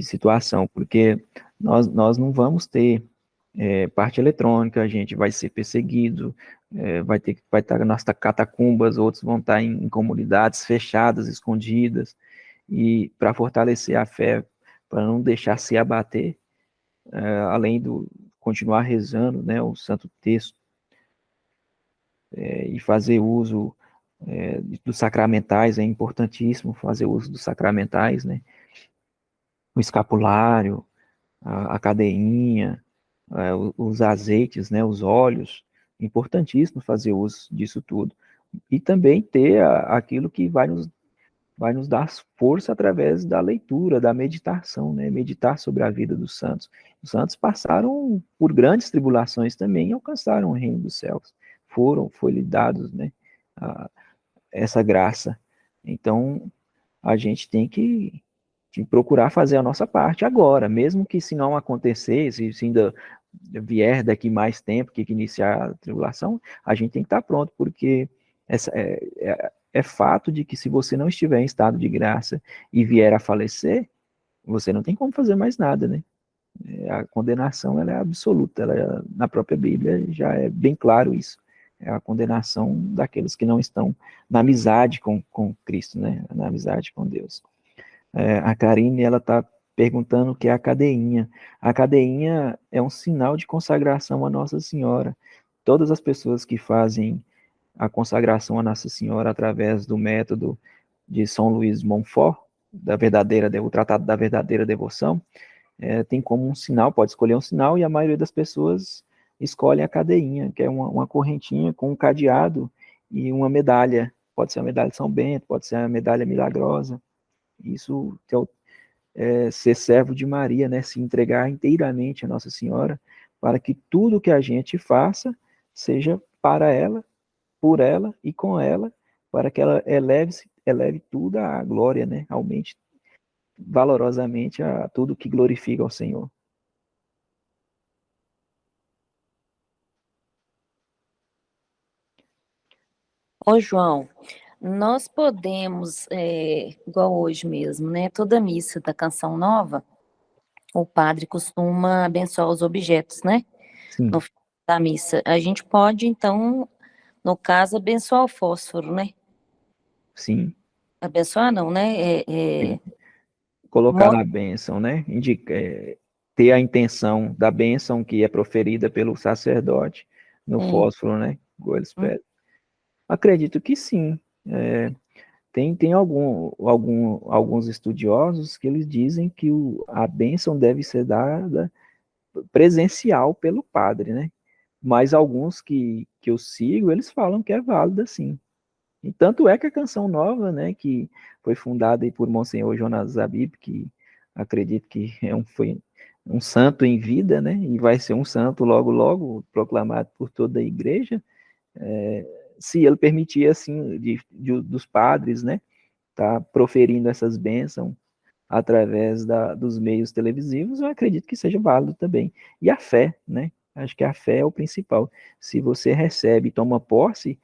situação, porque nós não vamos ter parte eletrônica, a gente vai ser perseguido, vai estar nas catacumbas, outros vão estar em comunidades fechadas, escondidas, e para fortalecer a fé, para não deixar se abater, além do continuar rezando, né, o Santo Texto, e fazer uso dos sacramentais, é importantíssimo fazer uso dos sacramentais, né, o escapulário, a cadeinha, os azeites, né, os óleos, importantíssimo fazer uso disso tudo. E também ter aquilo que vai nos dar força através da leitura, da meditação, né, meditar sobre a vida dos santos. Os santos passaram por grandes tribulações também e alcançaram o reino dos céus. Foi-lhe dados, né, essa graça. Então, a gente tem que procurar fazer a nossa parte agora, mesmo que se não acontecer, se ainda vier daqui mais tempo que iniciar a tribulação, a gente tem que estar pronto, porque é fato de que se você não estiver em estado de graça e vier a falecer, você não tem como fazer mais nada, né? A condenação ela é absoluta, na própria Bíblia já é bem claro isso. É a condenação daqueles que não estão na amizade com Cristo, né? Na amizade com Deus. A Karine, ela está perguntando o que é a cadeinha. A cadeinha é um sinal de consagração a Nossa Senhora. Todas as pessoas que fazem a consagração a Nossa Senhora através do método de São Luís Montfort, o Tratado da Verdadeira Devoção, tem como um sinal, pode escolher um sinal, e a maioria das pessoas escolhe a cadeinha, que é uma correntinha com um cadeado e uma medalha. Pode ser a medalha de São Bento, pode ser a medalha milagrosa. Isso ser servo de Maria, né? Se entregar inteiramente a Nossa Senhora, para que tudo que a gente faça seja para ela, por ela e com ela, para que ela eleve tudo à glória, né? Aumente valorosamente a tudo que glorifica ao Senhor. Ô, João, nós podemos, igual hoje mesmo, né? Toda missa da Canção Nova, o padre costuma abençoar os objetos, né? No Sim, final da missa. A gente pode, então, no caso, abençoar o fósforo, né? sim, Abençoar não, né? sim. Colocar Mo- na bênção, né? Ter a intenção da bênção que é proferida pelo sacerdote no é, fósforo, né? Igual eles hum, pedem. Acredito que sim. Tem alguns estudiosos que eles dizem que a bênção deve ser dada presencial pelo padre, né? Mas alguns que eu sigo, eles falam que é válida sim. E tanto é que a Canção Nova, né, que foi fundada aí por Monsenhor Jonas Zabib, que acredito que foi um santo em vida, né, e vai ser um santo logo, logo, proclamado por toda a igreja, se ele permitir, assim, dos padres, né, tá proferindo essas bênçãos através dos meios televisivos, eu acredito que seja válido também. E a fé, né, acho que a fé é o principal. Se você recebe e toma posse,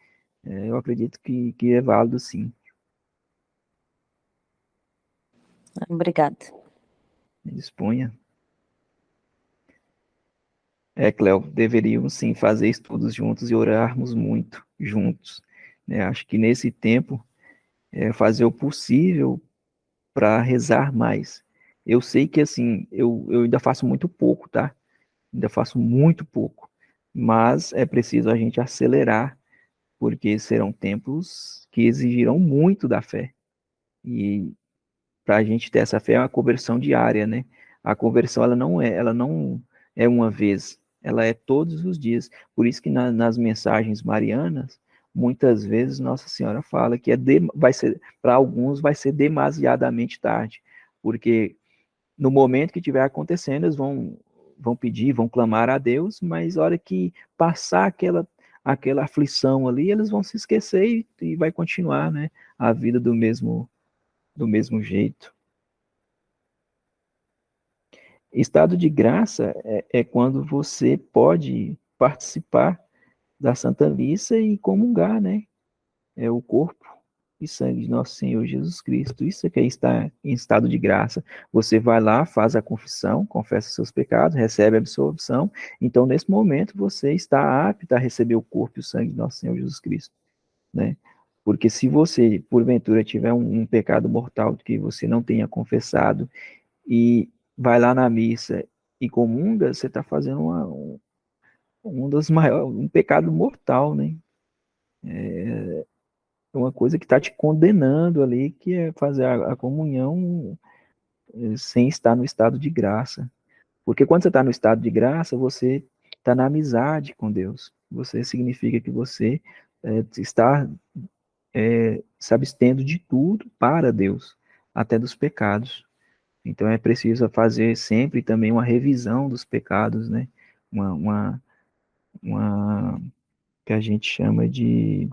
eu acredito que é válido sim. Obrigada. Disponha. Cléo, deveríamos sim fazer estudos juntos e orarmos muito juntos. Né? Acho que nesse tempo, fazer o possível para rezar mais. Eu sei que assim, eu ainda faço muito pouco, tá? Ainda faço muito pouco. mas é preciso a gente acelerar, porque serão tempos que exigirão muito da fé. E para a gente ter essa fé é uma conversão diária, né? A conversão ela não é uma vez, ela é todos os dias. Por isso que nas mensagens marianas, muitas vezes Nossa Senhora fala que vai ser, para alguns vai ser demasiadamente tarde, porque no momento que estiver acontecendo, eles vão pedir, vão clamar a Deus, mas na hora que passar aquela aflição ali, eles vão se esquecer e vai continuar, né, a vida do mesmo jeito. Estado de graça é quando você pode participar da Santa Missa e comungar, né? É o corpo e sangue de nosso Senhor Jesus Cristo. Isso é que é estar em estado de graça. Você vai lá, faz a confissão, confessa seus pecados, recebe a absolvição. Então, nesse momento, você está apto a receber o corpo e o sangue de nosso Senhor Jesus Cristo, né? Porque se você, porventura, tiver um pecado mortal que você não tenha confessado e vai lá na missa e comunga, você está fazendo um dos maiores, um pecado mortal, né? É uma coisa que está te condenando ali, que é fazer a comunhão sem estar no estado de graça. Porque quando você está no estado de graça, você está na amizade com Deus. Você significa que você está se abstendo de tudo para Deus, até dos pecados. Então é preciso fazer sempre também uma revisão dos pecados, né? Uma que a gente chama de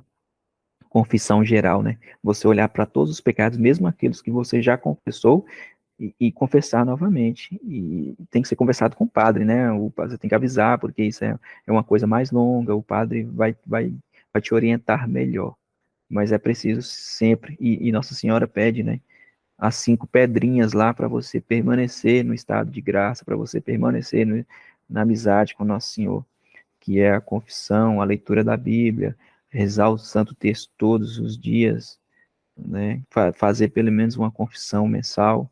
confissão geral, né? Você olhar para todos os pecados, mesmo aqueles que você já confessou, e confessar novamente. E tem que ser conversado com o padre, né? O padre tem que avisar, porque isso é uma coisa mais longa, o padre vai te orientar melhor. Mas é preciso sempre, e Nossa Senhora pede, né? As 5 pedrinhas lá para você permanecer no estado de graça, para você permanecer na amizade com Nosso Senhor, que é a confissão, a leitura da Bíblia, rezar o Santo Texto todos os dias, né? Fazer pelo menos uma confissão mensal.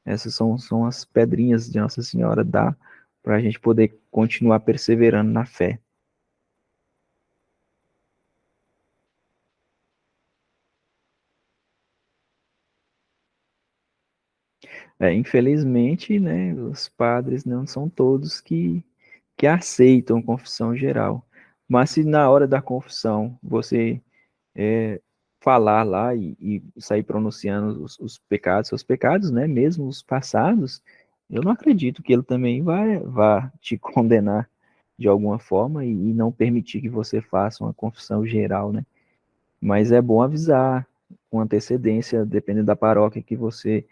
Essas são as pedrinhas de Nossa Senhora dá para a gente poder continuar perseverando na fé. Infelizmente, né, os padres não são todos que aceitam confissão geral. Mas se na hora da confissão você é, falar lá e sair pronunciando os pecados, seus pecados, né, mesmo os passados, eu não acredito que ele também vá te condenar de alguma forma e não permitir que você faça uma confissão geral, né? Mas é bom avisar com antecedência, dependendo da paróquia que você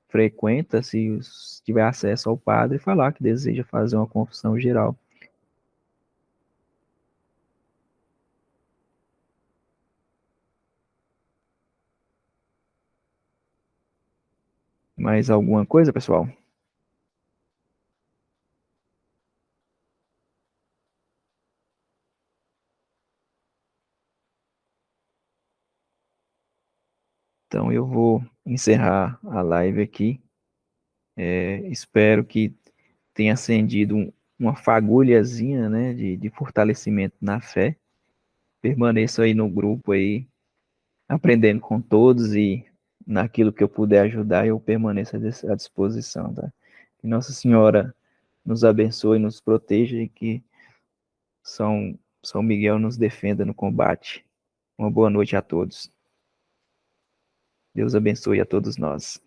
frequenta, se tiver acesso ao padre, falar que deseja fazer uma confissão geral. Mais alguma coisa, pessoal? Então eu vou encerrar a live aqui. Espero que tenha acendido uma fagulhazinha, né, de fortalecimento na fé. Permaneço aí no grupo aí, aprendendo com todos e naquilo que eu puder ajudar, eu permaneço à disposição, tá? Que Nossa Senhora nos abençoe, nos proteja e que São Miguel nos defenda no combate. Uma boa noite a todos. Deus abençoe a todos nós.